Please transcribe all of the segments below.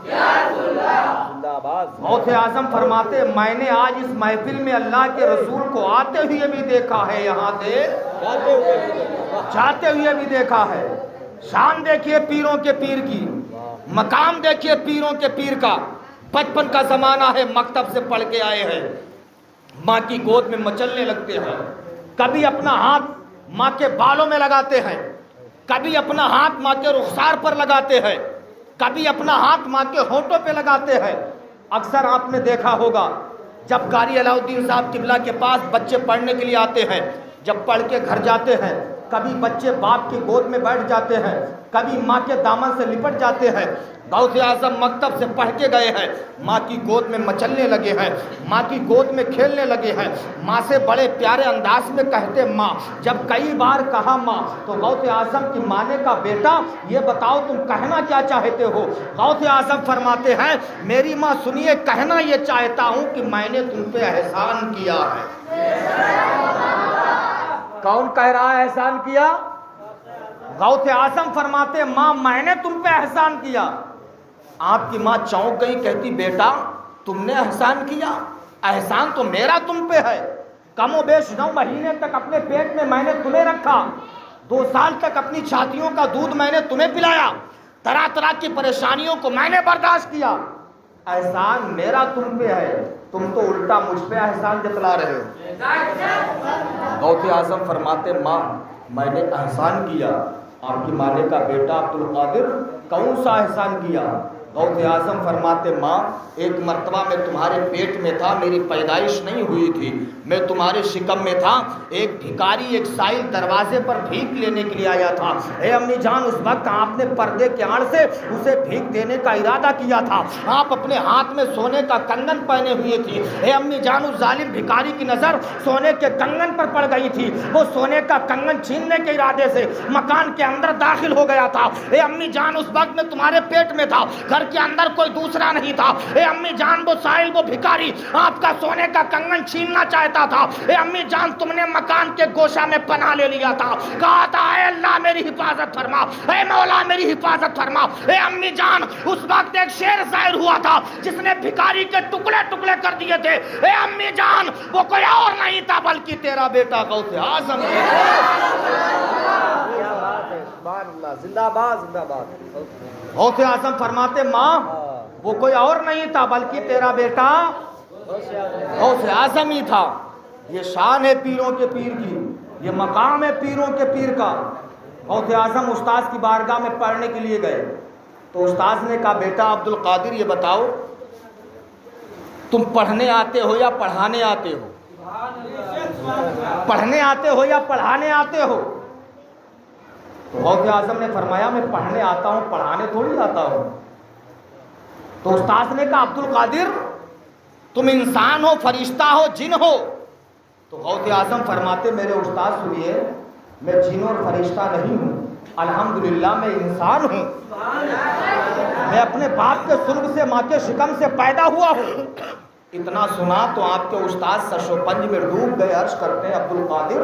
زندہ باد۔ غوث اعظم فرماتے میں نے آج اس محفل میں اللہ کے رسول کو آتے ہوئے بھی دیکھا ہے، یہاں سے جاتے ہوئے بھی دیکھا ہے۔ شان دیکھیے پیروں کے پیر کی، مقام دیکھیے پیروں کے پیر کا۔ بچپن کا زمانہ ہے، مکتب سے پڑھ کے آئے ہیں، ماں کی گود میں مچلنے لگتے ہیں، کبھی اپنا ہاتھ ماں کے بالوں میں لگاتے ہیں، کبھی اپنا ہاتھ ماں کے رخسار پر لگاتے ہیں، کبھی اپنا ہاتھ ماں کے ہونٹوں پہ لگاتے ہیں۔ اکثر آپ نے دیکھا ہوگا جب قاری علاء الدین صاحب قبلہ کے پاس بچے پڑھنے کے لیے آتے ہیں، جب پڑھ کے گھر جاتے ہیں، کبھی بچے باپ کی گود میں بیٹھ جاتے ہیں، کبھی ماں کے دامن سے لپٹ جاتے ہیں۔ غوث اعظم مکتب سے پڑھ کے گئے ہیں، ماں کی گود میں مچلنے لگے ہیں، ماں کی گود میں کھیلنے لگے ہیں، ماں سے بڑے پیارے انداز میں کہتے ماں۔ جب کئی بار کہا ماں تو غوث اعظم کی ماں نے کہا بیٹا یہ بتاؤ تم کہنا کیا چاہتے ہو؟ غوث اعظم فرماتے ہیں میری ماں سنیے، کہنا یہ چاہتا ہوں کہ میں نے تم پہ احسان کیا ہے۔ کون کہہ رہا ہے احسان کیا؟ غوث اعظم فرماتے ماں میں نے تم پہ احسان کیا۔ آپ کی ماں چونک گئی، کہتی بیٹا تم نے احسان کیا؟ احسان تو میرا تم پہ ہے، کم و بیش 9 مہینے تک اپنے پیٹ میں نے تمہیں رکھا، 2 سال تک اپنی چھاتیوں کا دودھ میں نے تمہیں پلایا، طرح طرح کی پریشانیوں کو میں نے برداشت کیا، احسان میرا تم پہ ہے، تم تو الٹا مجھ پہ احسان جتلا رہے ہو۔ غوث اعظم فرماتے ماں میں نے احسان کیا۔ آپ کی ماں نے کہا بیٹا عبدالقادر کون سا احسان کیا؟ غوث اعظم فرماتے ماں ایک مرتبہ میں تمہارے پیٹ میں تھا، میری پیدائش نہیں ہوئی تھی، میں تمہارے شکم میں تھا، ایک بھکاری ایک سائل دروازے پر بھیک لینے کے لیے آیا تھا، اے امی جان اس وقت آپ نے پردے کے آڑ سے اسے بھیک دینے کا ارادہ کیا تھا، آپ اپنے ہاتھ میں سونے کا کنگن پہنے ہوئے تھی، اے امی جان اس ظالم بھکاری کی نظر سونے کے کنگن پر پڑ گئی تھی، وہ سونے کا کنگن چھیننے کے ارادے سے مکان کے اندر داخل ہو گیا تھا، اے امی جان اس وقت میں تمہارے پیٹ میں تھا، گھر کے اندر کوئی دوسرا نہیں تھا، اے امی جان وہ سائل وہ بھکاری آپ کا سونے کا کنگن چھیننا چاہتا تھا، اے امی جان تم نے مکان کے گوشہ میں پناہ لے لیا تھا، کہا تھا اے اللہ میری حفاظت فرما، اے مولا میری حفاظت فرما۔ اے امی جان اس وقت ایک شیر ظاہر ہوا تھا جس نے بھکاری کے ٹکڑے ٹکڑے کر دیے تھے، اے امی جان وہ کوئی اور نہیں تھا بلکہ تیرا بیٹا غوث اعظم ہے۔ زندہ باد زندہ باد۔ غوث اعظم فرماتے ماں وہ کوئی اور نہیں تھا بلکہ تیرا بیٹا غوث اعظم ہی تھا۔ یہ شان ہے پیروں کے پیر کی، یہ مقام ہے پیروں کے پیر کا۔ غوث اعظم استاذ کی بارگاہ میں پڑھنے کے لیے گئے تو استاذ نے کہا بیٹا عبدالقادر یہ بتاؤ تم پڑھنے آتے ہو یا پڑھانے آتے ہو؟ پڑھنے آتے ہو یا پڑھانے آتے ہو؟ تو غوث اعظم نے فرمایا میں پڑھنے آتا ہوں، پڑھانے تھوڑی آتا ہوں۔ تو استاذ نے کہا عبدالقادر تم انسان ہو، فرشتہ ہو، جن ہو؟ تو غوث اعظم فرماتے میرے استاد سنیے میں جن اور فرشتہ نہیں ہوں، الحمدللہ میں انسان ہوں، میں اپنے باپ کے سلب سے ماں کے شکم سے پیدا ہوا ہوں۔ اتنا سنا تو آپ کے استاد سرش و پنج میں ڈوب گئے، عرض کرتے ہیں عبدالقادر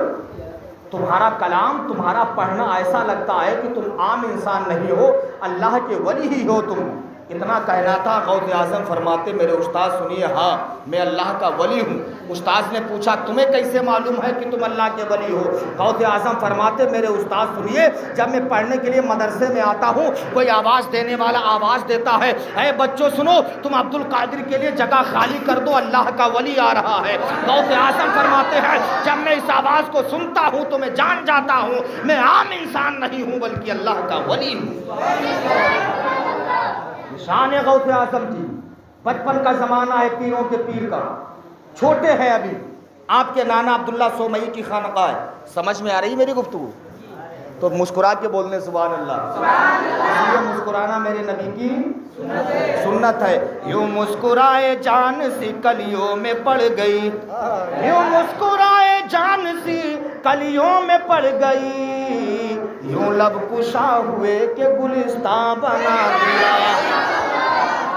تمہارا کلام تمہارا پڑھنا ایسا لگتا ہے کہ تم عام انسان نہیں ہو، اللہ کے ولی ہی ہو تم۔ اتنا کہنا تھا، غوث اعظم فرماتے میرے استاد سنیے ہاں میں اللہ کا ولی ہوں۔ استاد نے پوچھا تمہیں کیسے معلوم ہے کہ تم اللہ کے ولی ہو؟ غوث اعظم فرماتے میرے استاد سنیے جب میں پڑھنے کے لیے مدرسے میں آتا ہوں کوئی آواز دینے والا آواز دیتا ہے اے بچوں سنو تم عبدالقادر کے لیے جگہ خالی کر دو، اللہ کا ولی آ رہا ہے۔ غوث اعظم فرماتے ہیں جب میں اس آواز کو سنتا ہوں تو میں جان جاتا ہوں میں عام انسان نہیں ہوں بلکہ اللہ کا ولی ہوں۔ شان غوث اعظم کی، بچپن کا زمانہ ہے پیروں کے پیر کا، چھوٹے ہیں ابھی، آپ کے نانا عبداللہ سومئی کی خانقاہ ہے۔ سمجھ میں آ رہی میری گفتگو؟ تو مسکرا کے بولنے سبحان اللہ، اس لیے مسکرانا میرے نبی کی سنت ہے۔ یوں مسکرائے جان سی کلیوں میں پڑ گئی، یوں مسکرائے جان سی کلیوں میں پڑ گئی، یوں لب کشا ہوئے کہ گلستان بنا دیا۔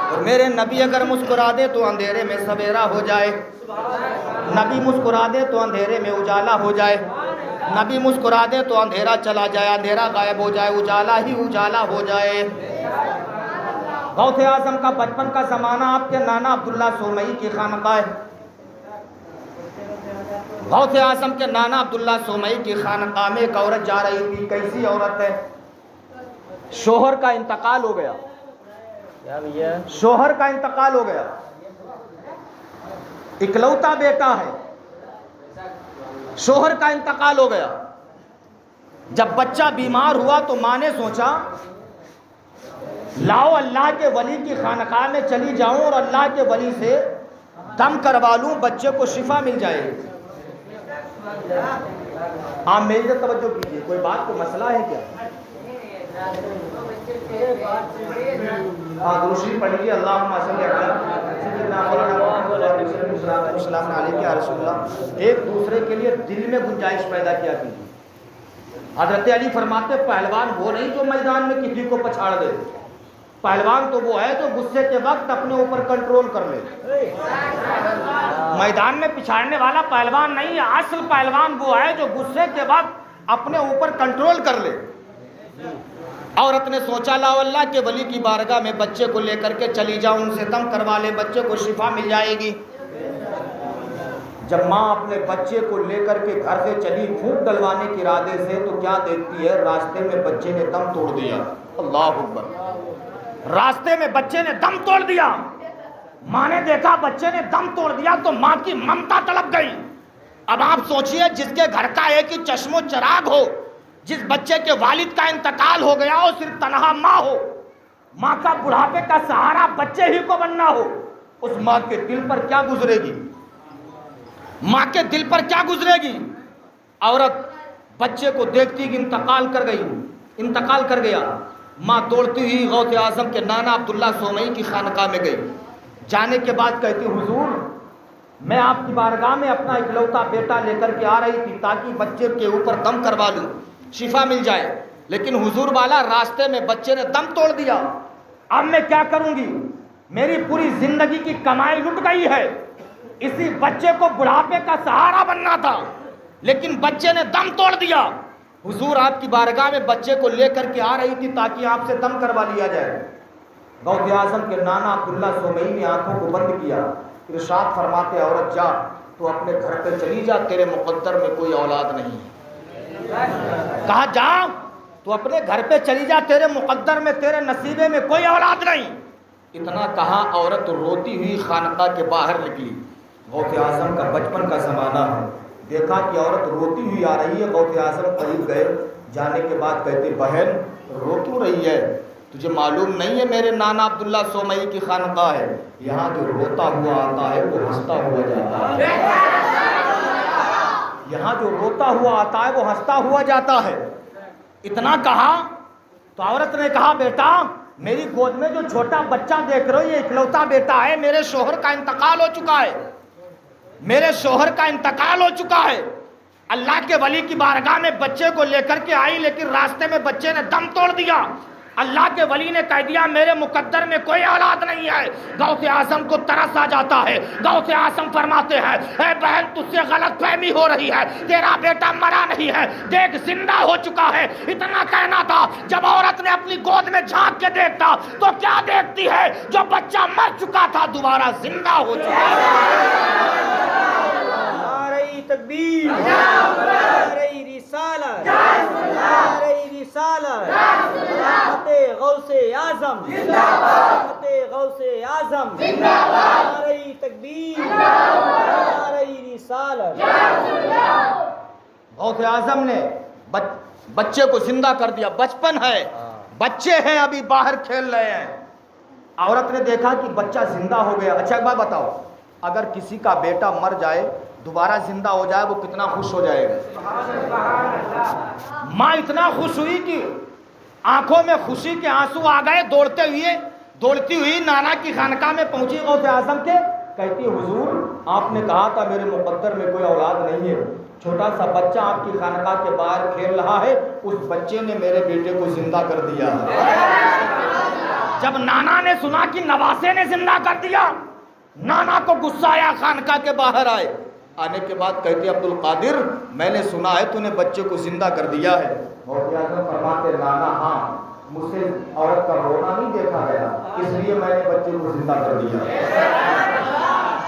اور میرے نبی اگر مسکرا دے تو اندھیرے میں سویرا ہو جائے، نبی مسکرا دے تو اندھیرے میں اجالا ہو جائے، نبی مسکرا دے تو اندھیرا چلا جائے، اندھیرا غائب ہو جائے، اجالا ہی اجالا ہو جائے۔ غوث اعظم کا بچپن کا زمانہ آپ کے نانا عبداللہ سومئی کی خانقاہ ہے. غوث اعظم کے نانا عبداللہ سومئی کی خانقاہ میں ایک عورت جا رہی تھی. کیسی عورت ہے؟ شوہر کا انتقال ہو گیا. شوہر کا انتقال ہو گیا, اکلوتا بیٹا ہے, شوہر کا انتقال ہو گیا. جب بچہ بیمار ہوا تو ماں نے سوچا لاؤ اللہ کے ولی کی خانقاہ میں چلی جاؤں اور اللہ کے ولی سے دم کروا لوں, بچے کو شفا مل جائے. آپ میری طرف توجہ کیجیے, کوئی بات کو مسئلہ ہے کیا؟ درود پڑھ لیجیے. اللہم صلی علی سیدنا مولانا السلام علیکم یا رسول اللہ. ایک دوسرے کے لیے دل میں گنجائش پیدا کیا کیجیے. حضرت علی فرماتے پہلوان وہ نہیں جو میدان میں کسی کو پچھاڑ دے, پہلوان تو وہ ہے جو غصے کے وقت اپنے اوپر کنٹرول کر لے. میدان میں پچھاڑنے والا پہلوان نہیں ہے, اصل پہلوان وہ ہے جو غصے کے وقت اپنے اوپر کنٹرول کر لے. عورت نے سوچا لاؤ اللہ کے ولی کی بارگاہ میں بچے کو لے کر کے چلی جاؤں, ان سے دم کروا لے, بچے کو شفا مل جائے گی. جب ماں اپنے بچے کو لے کر کے گھر سے چلی پھونک ڈلوانے کے ارادے سے, تو کیا دیکھتی ہے, راستے میں بچے نے دم توڑ دیا. اللہ اکبر. راستے میں بچے نے دم توڑ دیا. ماں نے دیکھا بچے نے دم توڑ دیا تو ماں کی ممتا تڑپ گئی. اب آپ سوچئے جس کے گھر کا ایک ہی چشم و چراغ ہو, جس بچے کے والد کا انتقال ہو گیا ہو, صرف تنہا ماں ہو, ماں کا بڑھاپے کا سہارا بچے ہی کو بننا ہو, اس ماں کے دل پر کیا گزرے گی؟ ماں کے دل پر کیا گزرے گی؟ عورت بچے کو دیکھتی کہ انتقال کر گیا. ماں دوڑتی ہوئی غوث اعظم کے نانا عبداللہ سومئی کی خانقاہ میں گئی. جانے کے بعد کہتی حضور میں آپ کی بارگاہ میں اپنا اکلوتا بیٹا لے کر کے آ رہی تھی تاکہ بچے کے اوپر دم کروا لوں, شفا مل جائے, لیکن حضور والا راستے میں بچے نے دم توڑ دیا. اب میں کیا کروں گی؟ میری پوری زندگی کی کمائی لٹ گئی ہے. اسی بچے کو بڑھاپے کا سہارا بننا تھا, لیکن بچے نے دم توڑ دیا. حضور آپ کی بارگاہ میں بچے کو لے کر کے آ رہی تھی تاکہ آپ سے دم کروا لیا جائے. غوث اعظم کے نانا عبداللہ سومئی نے آنکھوں کو بند کیا. ارشاد فرماتے عورت جا تو اپنے گھر پہ چلی جا, تیرے مقدر میں کوئی اولاد نہیں ہے. کہا جا تو اپنے گھر پہ چلی جا, تیرے مقدر میں تیرے نصیبے میں کوئی اولاد نہیں. اتنا کہا عورت روتی ہوئی خانقاہ کے باہر نکلی. غوث اعظم کا بچپن کا زمانہ ہے, دیکھا کہ عورت روتی ہوئی آ رہی ہے. غوث اعظم قریب گئے, جانے کے بعد کہتے بہن رو کیوں رہی ہے, تجھے معلوم نہیں ہے میرے نانا عبداللہ سومئی کی خانقاہ ہے, یہاں جو روتا ہوا آتا ہے وہ ہنستا ہوا جاتا ہے. یہاں جو روتا ہوا آتا ہے وہ ہنستا ہوا جاتا ہے. اتنا کہا تو عورت نے کہا بیٹا میری گود میں جو چھوٹا بچہ دیکھ رہے ہو یہ اکلوتا بیٹا ہے, میرے شوہر کا انتقال ہو چکا ہے, میرے شوہر کا انتقال ہو چکا ہے. اللہ کے ولی کی بارگاہ میں بچے کو لے کر کے آئی, لیکن راستے میں بچے نے دم توڑ دیا. اللہ کے ولی نے کہہ دیا میرے مقدر میں کوئی اولاد نہیں ہے. غوث اعظم کو ترس آ جاتا ہے. غوث اعظم فرماتے ہیں اے بہن تجھ سے غلط فہمی ہو رہی ہے, تیرا بیٹا مرا نہیں ہے, دیکھ زندہ ہو چکا ہے. اتنا کہنا تھا. جب عورت نے اپنی گود میں جھانک کے دیکھتا تو کیا دیکھتی ہے؟ جو بچہ مر چکا تھا دوبارہ زندہ ہو چکا ہے. تکبیر, نعرہ رسالت, نعرہ رسالت, فتح غوث اعظم, فتح غوث اعظم, نعرہ تکبیر, نعرہ رسالت. غوث اعظم نے بچے کو زندہ کر دیا. بچپن ہے, بچے ہیں ابھی باہر کھیل رہے ہیں. عورت نے دیکھا کہ بچہ زندہ ہو گیا. اچھا ایک بات بتاؤ, اگر کسی کا بیٹا مر جائے دوبارہ زندہ ہو جائے وہ کتنا خوش ہو جائے گا؟ ماں اتنا خوش ہوئی کہ آنکھوں میں خوشی کے آنسو آ گئے. دوڑتی ہوئی نانا کی خانقاہ میں پہنچی غوث اعظم کے, کہتی حضور آپ نے کہا تھا میرے مقدر میں کوئی اولاد نہیں ہے, چھوٹا سا بچہ آپ کی خانقاہ کے باہر کھیل رہا ہے, اس بچے نے میرے بیٹے کو زندہ کر دیا. جب نانا نے سنا کہ نواسے نے زندہ کر دیا, نانا کو غصہ آیا, خانقاہ کے باہر آئے. آنے کے بعد کہتے عبد القادر میں نے سنا ہے تو نے بچے کو زندہ کر دیا ہے. غوث اعظم فرماتے نانا ہاں, مجھ سے عورت کا رونا نہیں دیکھا گیا, اس لیے بچے کو زندہ کر دیا.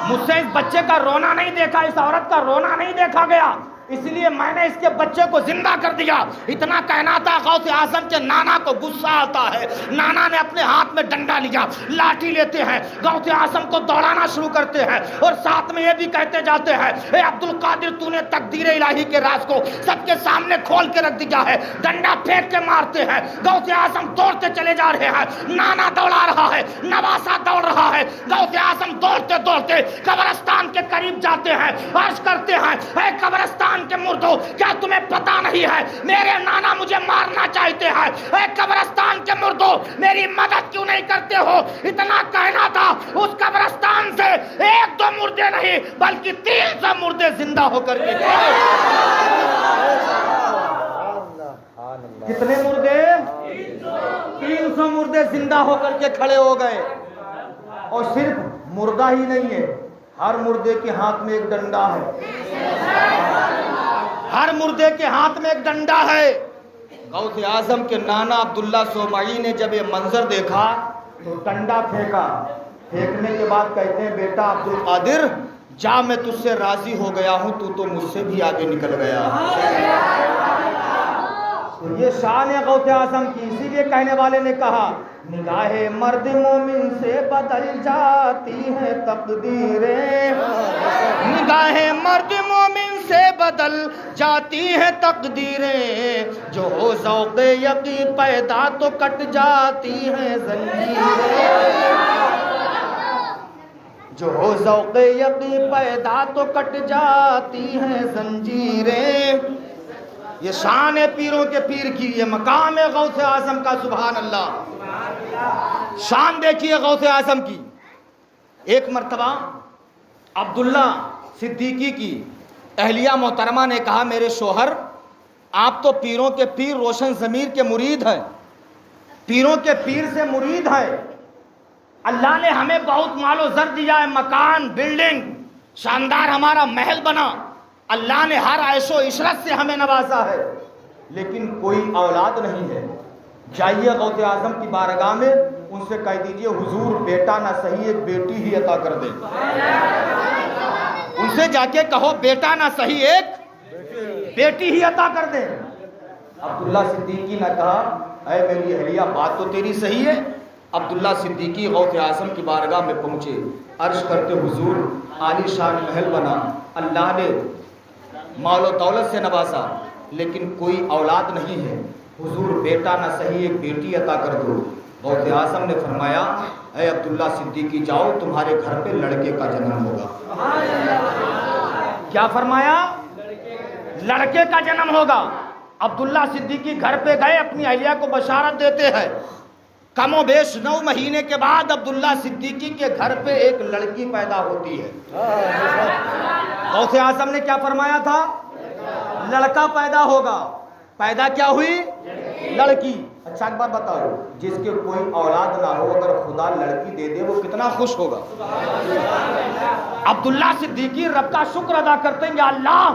مجھ سے اس بچے کا رونا نہیں دیکھا, اس عورت کا رونا نہیں دیکھا گیا, اس لیے میں نے اس کے بچے کو زندہ کر دیا. اتنا کہنا تھا, غوث اعظم کے نانا کو غصہ آتا ہے. نانا نے اپنے ہاتھ میں ڈنڈا لیا, لاٹھی لیتے ہیں, غوث اعظم کو دوڑانا شروع کرتے ہیں اور ساتھ میں یہ بھی کہتے جاتے ہیں, اے عبد القادر تو نے تقدیر الہی کے راز کو سب کے سامنے کھول کے رکھ دیا ہے. ڈنڈا پھینک کے مارتے ہیں, غوث اعظم دوڑتے چلے جا رہے ہیں, نانا دوڑا رہا ہے, نواسا دوڑ رہا ہے. غوث اعظم دوڑتے دوڑتے قبرستان کے قریب جاتے ہیں, عرض کرتے ہیں, اے قبرستان کے مردوں, کیا تمہیں پتا نہیں ہے میرے نانا مجھے مارنا چاہتے ہیں؟ اے قبرستان کے مردوں, میری مدد کیوں نہیں کرتے ہو؟ اتنا کہنا تھا, اس قبرستان سے 1-2 مردے نہیں بلکہ 300 مردے زندہ ہو کر کے گئے. کتنے مردے؟ 300 مردے زندہ ہو کر کے کھڑے ہو گئے. اور صرف مردہ ہی نہیں ہے, ہر مردے کے ہاتھ میں ایک ڈنڈا ہے. ہر مردے کے ہاتھ میں ایک ڈنڈا ہے. غوث اعظم کے نانا عبداللہ صومعی نے جب یہ منظر دیکھا تو ڈنڈا پھینکا. پھینکنے کے بعد کہتے ہیں, بیٹا عبد القادر جا, میں تجھ سے راضی ہو گیا ہوں, تو مجھ سے بھی آگے نکل گیا. تو یہ شان ہے غوث اعظم کی. اسی لیے کہنے والے نے کہا, نگاہ مرد مومن سے بدل جاتی ہے تقدیریں, نگاہ مرد مومن سے بدل جاتی ہے تقدیریں, جو ہو ذوق یقین پیدا تو کٹ جاتی ہیں زنجیریں, جو ہو ذوق یقین پیدا تو کٹ جاتی ہیں زنجیریں. یہ شان ہے پیروں کے پیر کی, یہ مقام ہے غوث اعظم کا. سبحان اللہ. شان دیکھیے غوث اعظم کی. ایک مرتبہ عبداللہ صدیقی کی اہلیہ محترمہ نے کہا, میرے شوہر آپ تو پیروں کے پیر روشن ضمیر کے مرید ہیں, پیروں کے پیر سے مرید ہیں. اللہ نے ہمیں بہت مال و زر دیا ہے, مکان, بلڈنگ, شاندار ہمارا محل بنا. اللہ نے ہر عیش و عشرت سے ہمیں نوازا ہے, لیکن کوئی اولاد نہیں ہے. جائیے غوث اعظم کی بارگاہ میں, ان سے کہہ دیجئے حضور بیٹا نہ صحیح ایک بیٹی ہی عطا کر دے. ان سے جا کے کہو بیٹا نہ صحیح ایک بیٹی ہی عطا کر دے. عبداللہ صدیقی نے کہا, اے میری اہلیہ بات تو تیری صحیح ہے. عبداللہ صدیقی غوث اعظم کی بارگاہ میں پہنچے, عرض کرتے, حضور عالی شان محل بنا, اللہ نے مال و دولت سے نوازا, لیکن کوئی اولاد نہیں ہے, حضور بیٹا نہ صحیح ایک بیٹی عطا کر دو. غوث اعظم نے فرمایا, اے عبداللہ صدیقی جاؤ, تمہارے گھر پہ لڑکے کا جنم ہوگا. کیا فرمایا؟ لڑکے کا جنم ہوگا. عبداللہ صدیقی گھر پہ گئے, اپنی اہلیہ کو بشارت دیتے ہیں. کم و بیش 9 مہینے کے بعد عبداللہ صدیقی کے گھر پہ ایک لڑکی پیدا ہوتی ہے. غوث اعظم نے کیا فرمایا تھا؟ لڑکا پیدا ہوگا. پیدا کیا ہوئی؟ لڑکی. اچھا ایک بات بتاؤ, جس کے کوئی اولاد نہ ہو اگر خدا لڑکی دے دے وہ کتنا خوش ہوگا؟ عبداللہ صدیقی رب کا شکر ادا کرتے ہیں, یا اللہ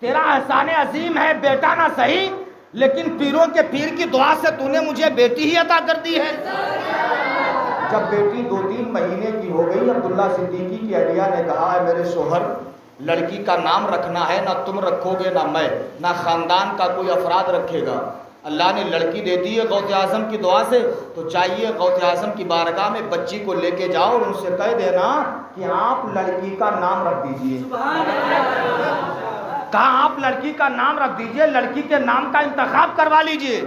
تیرا احسان عظیم ہے, بیٹا نہ صحیح لیکن پیروں کے پیر کی دعا سے تو نے مجھے بیٹی ہی عطا کر دی ہے. جب بیٹی 2-3 مہینے کی ہو گئی, عبداللہ صدیقی کی اہلیہ نے کہا, ہے میرے شوہر لڑکی کا نام رکھنا ہے, نہ تم رکھو گے نہ میں, نہ خاندان کا کوئی افراد رکھے گا. اللہ نے لڑکی دے دی ہے غوث اعظم کی دعا سے, تو چاہیے غوث اعظم کی بارگاہ میں بچی کو لے کے جاؤ اور ان سے کہہ دینا کہ آپ لڑکی کا نام رکھ دیجئے. کہا آپ لڑکی کا نام رکھ دیجئے, لڑکی کے نام کا انتخاب کروا لیجئے.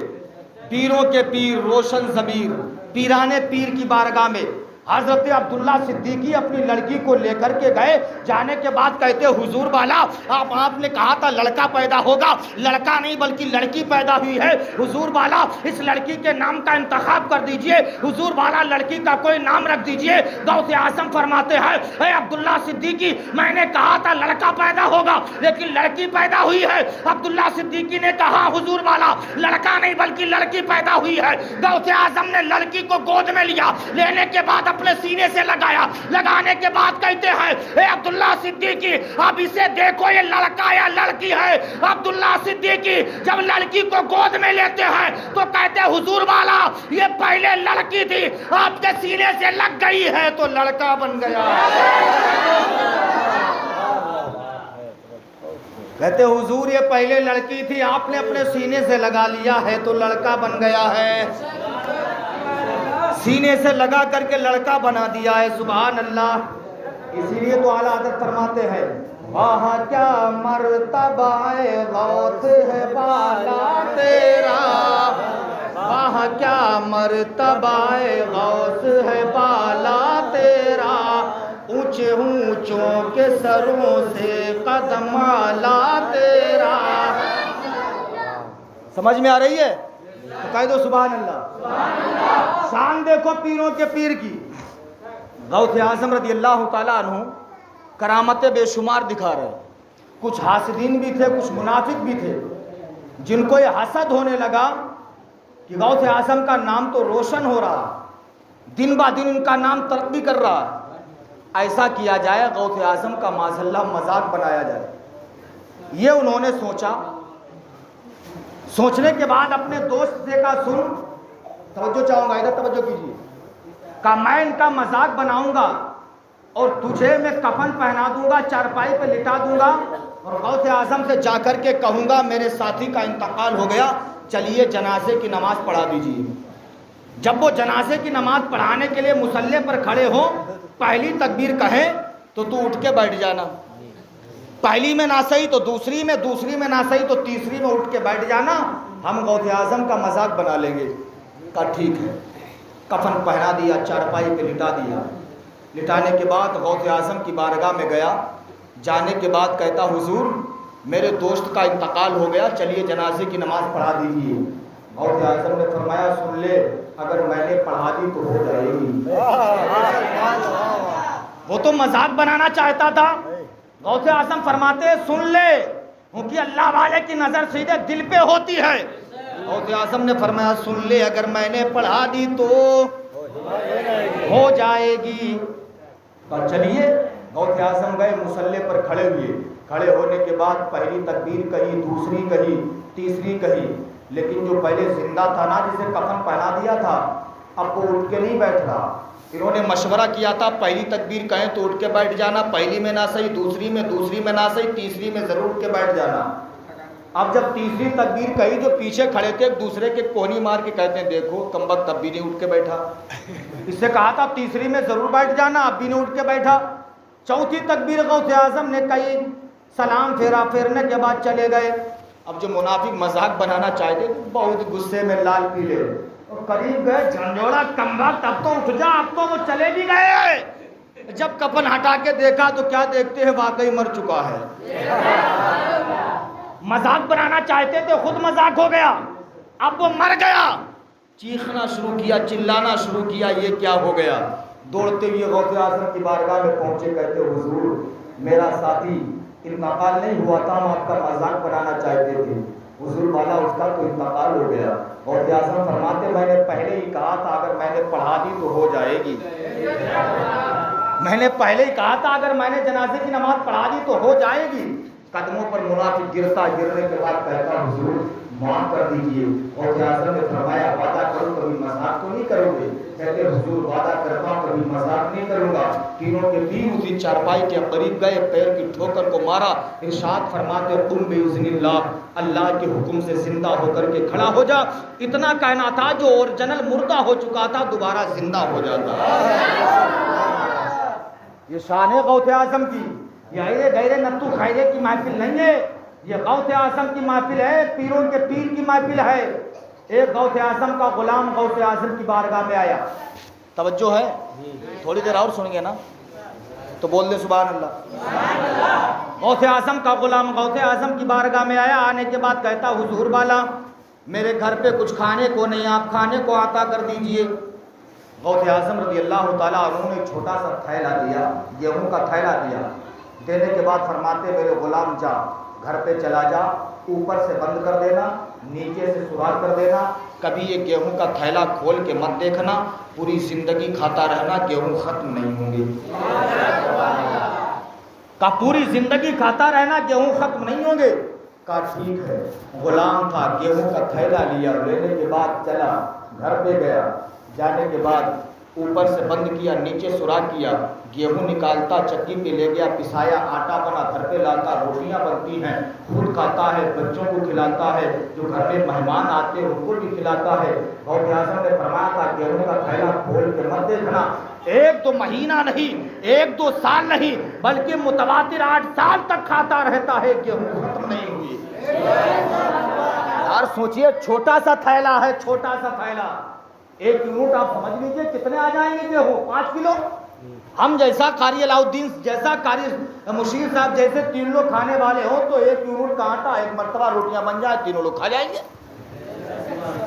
پیروں کے پیر روشن ضمیر پیران پیر کی بارگاہ میں حضرت عبداللہ صدیقی اپنی لڑکی کو لے کر کے گئے. جانے کے بعد کہتے, حضور والا آپ نے کہا تھا لڑکا پیدا ہوگا, لڑکا نہیں بلکہ لڑکی پیدا ہوئی ہے. حضور والا اس لڑکی کے نام کا انتخاب کر دیجئے, حضور والا لڑکی کا کوئی نام رکھ دیجئے. غوث اعظم فرماتے ہیں, اے عبداللہ صدیقی میں نے کہا تھا لڑکا پیدا ہوگا لیکن لڑکی پیدا ہوئی ہے. عبداللہ صدیقی نے کہا, حضور والا لڑکا نہیں بلکہ لڑکی پیدا ہوئی ہے. غوث اعظم نے لڑکی کو گود میں لیا. لینے کے بعد اپنے سینے سے لگایا. لگانے کے بعد کہتے ہیں اے عبداللہ صدیقی اب اسے دیکھو یہ لڑکا یا لڑکی ہے. عبداللہ صدیقی جب لڑکی کو گود میں لیتے ہیں تو کہتے ہیں حضور والا یہ پہلے لڑکی تھی آپ کے سینے سے لگ گئی ہے تو لڑکا بن گیا. کہتے حضور یہ پہلے لڑکی تھی آپ نے اپنے سینے سے لگا لیا ہے تو لڑکا بن گیا ہے. سینے سے لگا کر کے لڑکا بنا دیا ہے. سبحان اللہ. اسی لیے تو اعلیٰ حضرت فرماتے ہیں وہاں کیا مرتبہ غوث ہے بالا تیرا, وہاں کیا مرتبہ غوث ہے بالا تیرا, اونچے اونچوں کے سروں سے قدم اعلیٰ تیرا. سمجھ میں آ رہی ہے؟ تو کہہ دو سبحان اللہ. شان دیکھو پیروں کے پیر کی. غوث اعظم رضی اللہ تعالیٰ عنہ کرامت بے شمار دکھا رہے. کچھ حاسدین بھی تھے, کچھ منافق بھی تھے, جن کو یہ حسد ہونے لگا کہ غوث اعظم کا نام تو روشن ہو رہا, دن با دن ان کا نام ترقی کر رہا, ایسا کیا جائے غوث اعظم کا معاذ اللہ مذاق بنایا جائے. یہ انہوں نے سوچا. سوچنے کے بعد اپنے دوست سے کہا سن, توجہ چاہوں گا, ادھر توجہ کیجیے, کہ میں ان کا مذاق بناؤں گا اور تجھے میں کفن پہنا دوں گا, چارپائی پہ لٹا دوں گا اور غوث اعظم سے جا کر کے کہوں گا میرے ساتھی کا انتقال ہو گیا, چلیے جنازے کی نماز پڑھا دیجیے. جب وہ جنازے کی نماز پڑھانے کے لیے مصلی پر کھڑے ہوں, پہلی تکبیر کہیں تو اٹھ کے بیٹھ جانا, پہلی میں نہ صحیح تو دوسری میں, دوسری میں نہ صحیح تو تیسری میں اٹھ کے بیٹھ جانا, ہم غوث اعظم کا مذاق بنا لیں گے. کہا ٹھیک ہے. کفن پہنا دیا, چارپائی پہ لٹا دیا. لٹانے کے بعد غوث اعظم کی بارگاہ میں گیا. جانے کے بعد کہتا حضور میرے دوست کا انتقال ہو گیا, چلیے جنازے کی نماز پڑھا دیجیے. غوث اعظم نے فرمایا سن لے, اگر میں نے پڑھا دی تو ہو جائے گی. وہ تو مذاق بنانا چاہتا تھا. غوث اعظم فرماتے سن لے, کیونکہ اللہ والے کی نظر سیدھے دل پہ ہوتی ہے. غوث اعظم نے فرمایا سن لے, اگر میں نے پڑھا دی تو ہو جائے گی. تو چلیے غوث اعظم گئے, مصلی پر کھڑے ہوئے. کھڑے ہونے کے بعد پہلی تکبیر کہی, دوسری کہی, تیسری کہی, لیکن جو پہلے زندہ تھا نا, جسے کفن پہنا دیا تھا, اب وہ اٹھ کے نہیں بیٹھ رہا. انہوں نے مشورہ کیا تھا پہلی تکبیر کہیں تو اٹھ کے بیٹھ جانا, پہلی میں نہ صحیح, دوسری میں نہ صحیح, تیسری میں ضرور اٹھ کے بیٹھ جانا. اب جب تیسری تکبیر کہی, جو پیچھے کھڑے تھے ایک دوسرے کے کونی مار کے کہتے ہیں دیکھو کمبخت تب بھی نہیں اٹھ کے بیٹھا. اس سے کہا تھا تیسری میں ضرور بیٹھ جانا, اب بھی نہیں اٹھ کے بیٹھا. چوتھی تکبیر غوث اعظم نے کہی, سلام پھیرا, پھیرنے کے بعد چلے گئے. اب جو منافق مذاق بنانا چاہتے تھے بہت غصے میں لال پیلے, اور قریب گئے, جھنجھوڑا کمبخت اب تو اٹھ جا, اب تو وہ چلے بھی گئے. جب کفن ہٹا کے دیکھا تو کیا دیکھتے ہیں, واقعی مر چکا ہے. مذاق بنانا چاہتے تھے, خود مذاق ہو گیا, اب وہ مر گیا. چیخنا شروع کیا, چلانا شروع کیا, یہ کیا ہو گیا. دوڑتے ہوئے غوث اعظم کی بارگاہ میں پہنچے, کہتے حضور میرا ساتھی انتقال نہیں ہوا تھا, ہم آپ کا مذاق بنانا چاہتے تھے. حضور والا اس کا تو انتقال ہو گیا. غوث اعظم فرماتے میں نے پہلے ہی کہا تھا اگر میں نے پڑھا دی تو ہو جائے گی. میں نے پہلے ہی کہا تھا اگر میں نے جنازے کی نماز پڑھا دی تو ہو جائے گی. قدموں پر منافق گرتا, گرنے کے بعد کہتا حضور معاف کر دیجیے. غوث اعظم نے فرمایا وعدہ کرو کبھی مذاق تو نہیں کرو گے. کہتے حضور وعدہ کرتا ہوں کبھی مذاق نہیں کروں گا. تینوں کے تین اسی چارپائی کے قریب گئے, پیر کی ٹھوکر کو مارا. ارشاد فرماتے قم باذن اللہ, اللہ کے حکم سے زندہ ہو کر کے کھڑا ہو جا. اتنا کہنا تھا جو اوریجنل مردہ ہو چکا تھا دوبارہ زندہ ہو جاتا. یہ شان ہے غوث اعظم کی. یہ ایرے غیرے نتو خیرے کی محفل نہیں ہے, یہ غوث اعظم کی محفل ہے, پیروں کے پیر کی محفل ہے. ایک غوث اعظم کا غلام غوث اعظم کی بارگاہ میں آیا. توجہ ہے, تھوڑی دیر اور سنیں گے نا تو بول دیں سبحان اللہ. غوث اعظم کا غلام غوث اعظم کی بارگاہ میں آیا. آنے کے بعد کہتا حضور والا میرے گھر پہ کچھ کھانے کو نہیں, آپ کھانے کو عطا کر دیجئے. غوث اعظم رضی اللہ تعالیٰ عنہ نے چھوٹا سا تھیلا دیا, گیہوں کا تھیلا دیا. دینے کے بعد فرماتے میرے غلام جا, گھر پہ چلا جا, اوپر سے بند کر دینا، نیچے سے سوراخ کر دینا، کبھی یہ گیہوں کا تھیلا کھول کے مت دیکھنا، پوری زندگی کھاتا رہنا، گیہوں ختم نہیں ہوں گے۔ کہا پوری زندگی کھاتا رہنا، گیہوں ختم نہیں ہوں گے۔ کہا ٹھیک ہے۔ غلام تھا، گیہوں کا تھیلا لیا، لینے کے بعد چلا گھر پہ گیا، جانے کے بعد اوپر سے بند کیا، نیچے سوراخ کیا، گیہوں نکالتا، چکی پہ لے گیا، پسایا، آٹا بنا، گھر پہ لاتا، روٹیاں بنتی ہیں، خود کھاتا ہے، بچوں کو کھلاتا ہے، جو گھر میں مہمان آتے ہیں ان کو بھی کھلاتا ہے۔ غوث اعظم نے فرمایا تھا گیہوں کا تھیلا کھول کے مت دیکھنا۔ ایک دو مہینہ نہیں، ایک دو سال نہیں، بلکہ متواتر 8 سال تک کھاتا رہتا ہے، گیہوں ختم نہیں ہوئی۔ یار سوچئے، چھوٹا سا تھیلا ہے، چھوٹا سا تھیلا، 1 یونٹ آپ سمجھ لیجئے کتنے آ جائیں گے گیہوں؟ 5 کلو۔ ہم جیسا قاری علاؤالدین جیسا قاری مشیر صاحب جیسے 3 لوگ کھانے والے ہوں تو 1 یونٹ کا آٹا 1 مرتبہ روٹیاں بن جائے، 3 لوگ کھا جائیں گے۔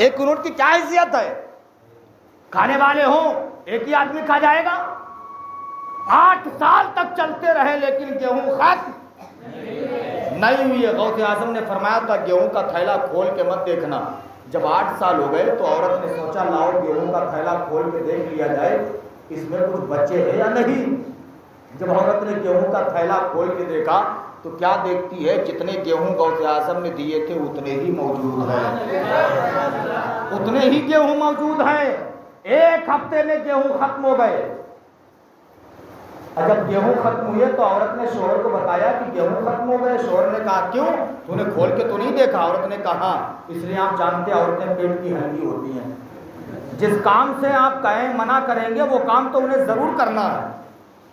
1 یونٹ کی کیا حیثیت ہے؟ کھانے والے ہوں 1 ہی آدمی کھا جائے گا۔ 8 سال تک چلتے رہے لیکن گیہوں ختم نہیں ہوئی ہے۔ غوث اعظم نے فرمایا تھا گیہوں کا تھیلا کھول کے مت دیکھنا۔ جب 8 سال ہو گئے تو عورت نے سوچا لاؤ گیہوں کا تھیلا کھول کے دیکھ لیا جائے اس میں کچھ بچے ہیں یا نہیں۔ جب عورت نے گیہوں کا تھیلا کھول کے دیکھا تو کیا دیکھتی ہے؟ جتنے گیہوں غوث اعظم نے دیے تھے اتنے ہی موجود ہیں، اتنے ہی گیہوں موجود ہیں۔ 1 ہفتے میں گیہوں ختم ہو گئے۔ جب گیہوں ختم ہوئے تو عورت نے شوہر کو بتایا کہ گیہوں ختم ہو گئے۔ شوہر نے کہا کیوں؟ تو نے کھول کے تو نہیں دیکھا؟ عورت نے کہا اس لیے آپ جانتے ہیں عورتیں پیٹ کی ہلکی ہوتی ہیں، جس کام سے آپ کہیں منع کریں گے وہ کام تو انہیں ضرور کرنا ہے۔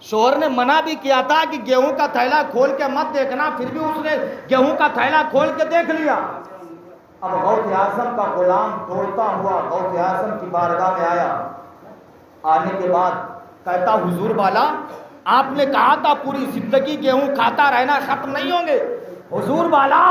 شوہر نے منع بھی کیا تھا کہ گیہوں کا تھیلا کھول کے مت دیکھنا، پھر بھی اس نے گیہوں کا تھیلا کھول کے دیکھ لیا۔ اب غوث اعظم کا غلام دوڑتا ہوا غوث اعظم کی بارگاہ میں آیا۔ آنے کے بعد کہتا حضور والا آپ نے کہا تھا پوری زندگی گیہوں کھاتا رہنا، ختم نہیں ہوں گے۔ حضور والا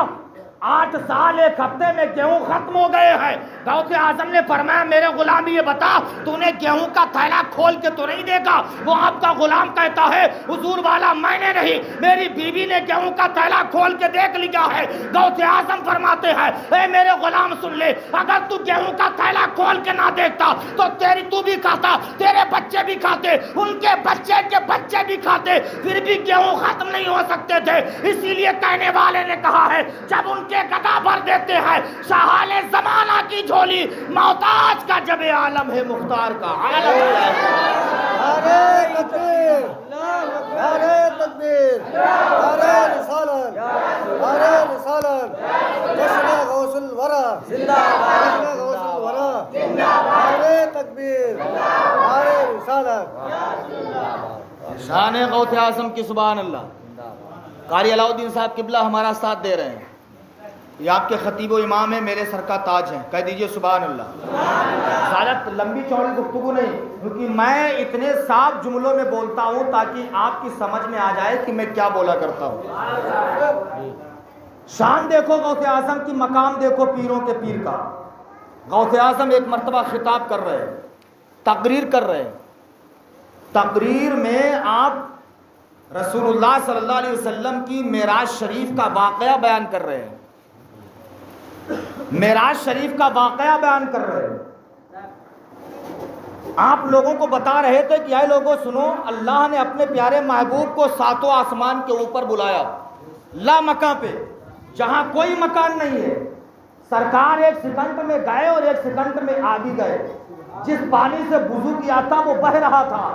8 سال 1 ہفتے میں گیہوں ختم ہو گئے ہیں۔ غوث اعظم نے فرمایا میرے غلام یہ بتا تو نے گیہوں کا تھیلا کھول کے تو نہیں دیکھا؟ وہ آپ کا غلام کہتا ہے حضور والا میں نے نہیں، میری بیوی نے گیہوں کا تھیلا کھول کے دیکھ لیا ہے۔ غوث اعظم فرماتے ہیں اے میرے غلام سن لے، اگر تو گیہوں کا تھیلا کھول کے نہ دیکھتا تو تو بھی کھاتا، تیرے بچے بھی کھاتے، ان کے بچے بھی کھاتے، پھر بھی گیہوں ختم نہیں ہو سکتے تھے۔ اسی لیے کہنے والے نے کہا ہے جب ان کے گدا بھر دیتے ہیں شاہان زمانہ کی جھولی، محتاج کا جب عالم ہے مختار کا عالم ہے۔ نعرہ تکبیر، نعرہ تکبیر، نعرہ رسالت، نعرہ رسالت، جشن غوث الورا زندہ باد، جشن غوث الورا زندہ باد، نعرہ تکبیر، نعرہ رسالت۔ شان غوث اعظم کی سبحان اللہ۔ قاری علاؤالدین صاحب قبلہ ہمارا ساتھ دے رہے ہیں، یہ آپ کے خطیب و امام ہیں، میرے سر کا تاج ہیں، کہہ دیجئے سبحان اللہ۔ زیادہ لمبی چوڑی گفتگو نہیں، کیونکہ میں اتنے صاف جملوں میں بولتا ہوں تاکہ آپ کی سمجھ میں آ جائے کہ میں کیا بولا کرتا ہوں۔ شان دیکھو غوث اعظم کی، مقام دیکھو پیروں کے پیر کا۔ غوث اعظم ایک مرتبہ خطاب کر رہے ہیں، تقریر کر رہے ہیں، تقریر میں آپ رسول اللہ صلی اللہ علیہ وسلم کی معراج شریف کا واقعہ بیان کر رہے ہیں، معراج شریف کا واقعہ بیان کر رہے ہیں۔ آپ لوگوں کو بتا رہے تھے کہ اے لوگوں سنو، اللہ نے اپنے پیارے محبوب کو 7 آسمان کے اوپر بلایا، لا مکان پہ، جہاں کوئی مکان نہیں ہے۔ سرکار 1 سیکنڈ میں گئے اور 1 سیکنڈ میں آ بھی گئے۔ جس پانی سے وضو کیا تھا وہ بہ رہا تھا،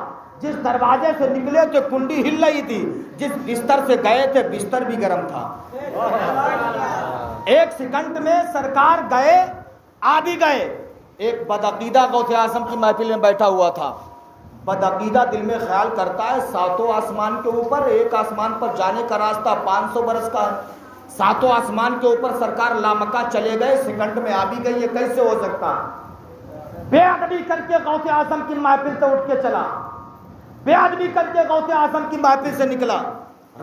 جس دروازے سے نکلے تھے کنڈی ہل رہی تھی، جس بستر سے گئے تھے بستر بھی گرم تھا۔ 1 سیکنڈ میں سرکار گئے آ بھی گئے۔ ایک بدعقیدہ غوث اعظم کی محفل میں بیٹھا ہوا تھا، بدعقیدہ دل میں خیال کرتا ہے 7 آسمان کے اوپر، ایک آسمان پر جانے کا راستہ 500 برس کا ہے، 7 آسمان کے اوپر سرکار لامکہ چلے گئے، سیکنڈ میں آ بھی گئی، یہ کیسے ہو سکتا؟ بے ادبی کر کے غوث اعظم کی محفل سے اٹھ کے چلا، بے ادبی کر کے غوث اعظم کی محفل سے نکلا،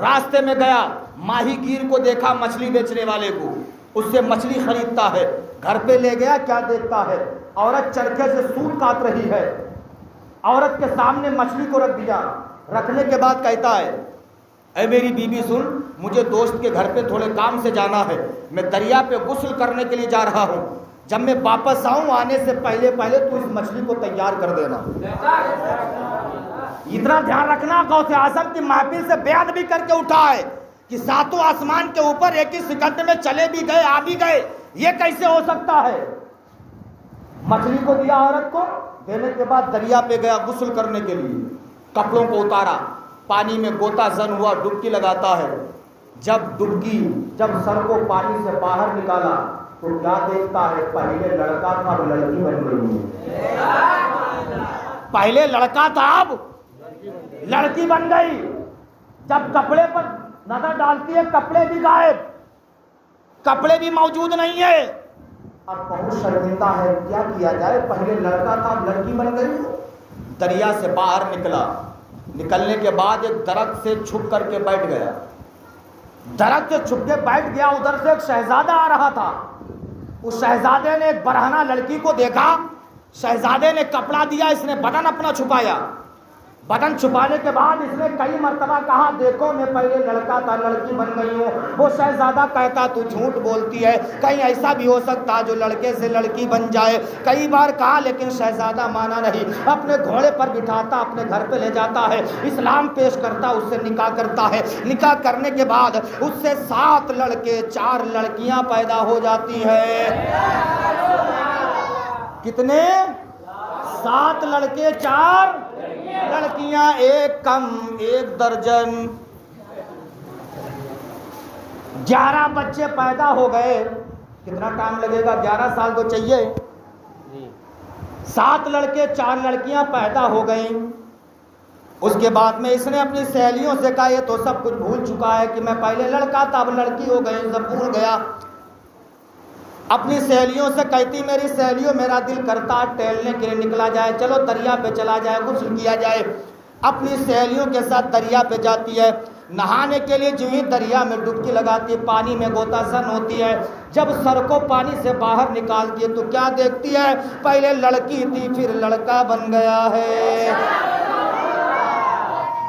راستے میں گیا، ماہی گیر کو دیکھا، مچھلی بیچنے والے کو، اس سے مچھلی خریدتا ہے، گھر پہ لے گیا، کیا دیکھتا ہے؟ عورت چرخے سے سوت کاٹ رہی ہے، عورت کے سامنے مچھلی کو رکھ دیا، رکھنے کے بعد کہتا ہے اے میری بیوی سن، مجھے دوست کے گھر پہ تھوڑے کام سے جانا ہے، میں دریا پہ غسل کرنے کے لیے جا رہا ہوں، جب میں واپس آؤں آنے سے پہلے تو اس مچھلی کو تیار کر دینا۔ اتنا دھیان رکھنا، غوث اعظم کی محفل سے بیعت بھی کر کے اٹھا ہے کہ ساتوں آسمان کے اوپر ایک ہی سیکنڈ میں چلے بھی گئے آ بھی گئے، یہ کیسے ہو سکتا ہے؟ مچھلی کو دیا عورت کو، دینے کے بعد دریا پہ گیا غسل کرنے کے لیے، کپڑوں کو اتارا، پانی میں غوطہ زن ہوا، ڈبکی لگاتا ہے، جب سر کو پانی سے باہر نکالا تو کیا دیکھتا ہے؟ پہلے لڑکا تھا اب لڑکی بن گئی ہے۔ پہلے لڑکا تھا اب لڑکی بن گئی۔ جب کپڑے پر نظر ڈالتی ہے کپڑے بھی غائب، کپڑے بھی موجود نہیں ہے۔ اب بہت شرمندہ ہے، کیا کیا جائے؟ پہلے لڑکا تھا اب لڑکی بن گئی۔ دریا سے باہر نکلا، نکلنے کے بعد ایک درخت سے چھپ کر کے بیٹھ گیا، درخت سے چھپ کے بیٹھ گیا۔ ادھر سے ایک شہزادہ آ رہا تھا، اس شہزادے نے ایک برہنہ لڑکی کو دیکھا، شہزادے نے کپڑا دیا، اس نے بدن اپنا چھپایا، بدن چھپانے کے بعد اس نے کئی مرتبہ کہا دیکھو میں پہلے لڑکا تھا لڑکی بن گئی ہوں۔ وہ شہزادہ کہتا تو جھوٹ بولتی ہے، کہیں ایسا بھی ہو سکتا جو لڑکے سے لڑکی بن جائے۔ کئی بار کہا لیکن شہزادہ مانا نہیں، اپنے گھوڑے پر بٹھاتا اپنے گھر پہ لے جاتا ہے، اسلام پیش کرتا، اس سے نکاح کرتا ہے۔ نکاح کرنے کے بعد اس سے 7 لڑکے 4 لڑکیاں پیدا ہو جاتی ہیں۔ کتنے؟ 7 لڑکے 4 لڑکیاں، ایک کم 1 درجن، 11 بچے پیدا ہو گئے۔ کتنا ٹائم لگے گا؟ 11 سال تو چاہیے۔ 7 لڑکے 4 لڑکیاں پیدا ہو گئیں۔ اس کے بعد میں اس نے اپنی سہیلیوں سے کہا یہ تو سب کچھ بھول چکا ہے کہ میں پہلے لڑکا تھا اب لڑکی ہو گئی، سب بھول گیا۔ اپنی سہیلیوں سے کہتی میری سہیلیوں میرا دل کرتا ٹہلنے کے لیے نکلا جائے، چلو دریا پہ چلا جائے، غسل کیا جائے۔ اپنی سہیلیوں کے ساتھ دریا پہ جاتی ہے، نہانے کے لیے جو ہی دریا میں ڈبکی لگاتی ہے، پانی میں غوطہ زن ہوتی ہے۔ جب سر کو پانی سے باہر نکالتی ہے تو کیا دیکھتی ہے؟ پہلے لڑکی تھی پھر لڑکا بن گیا ہے۔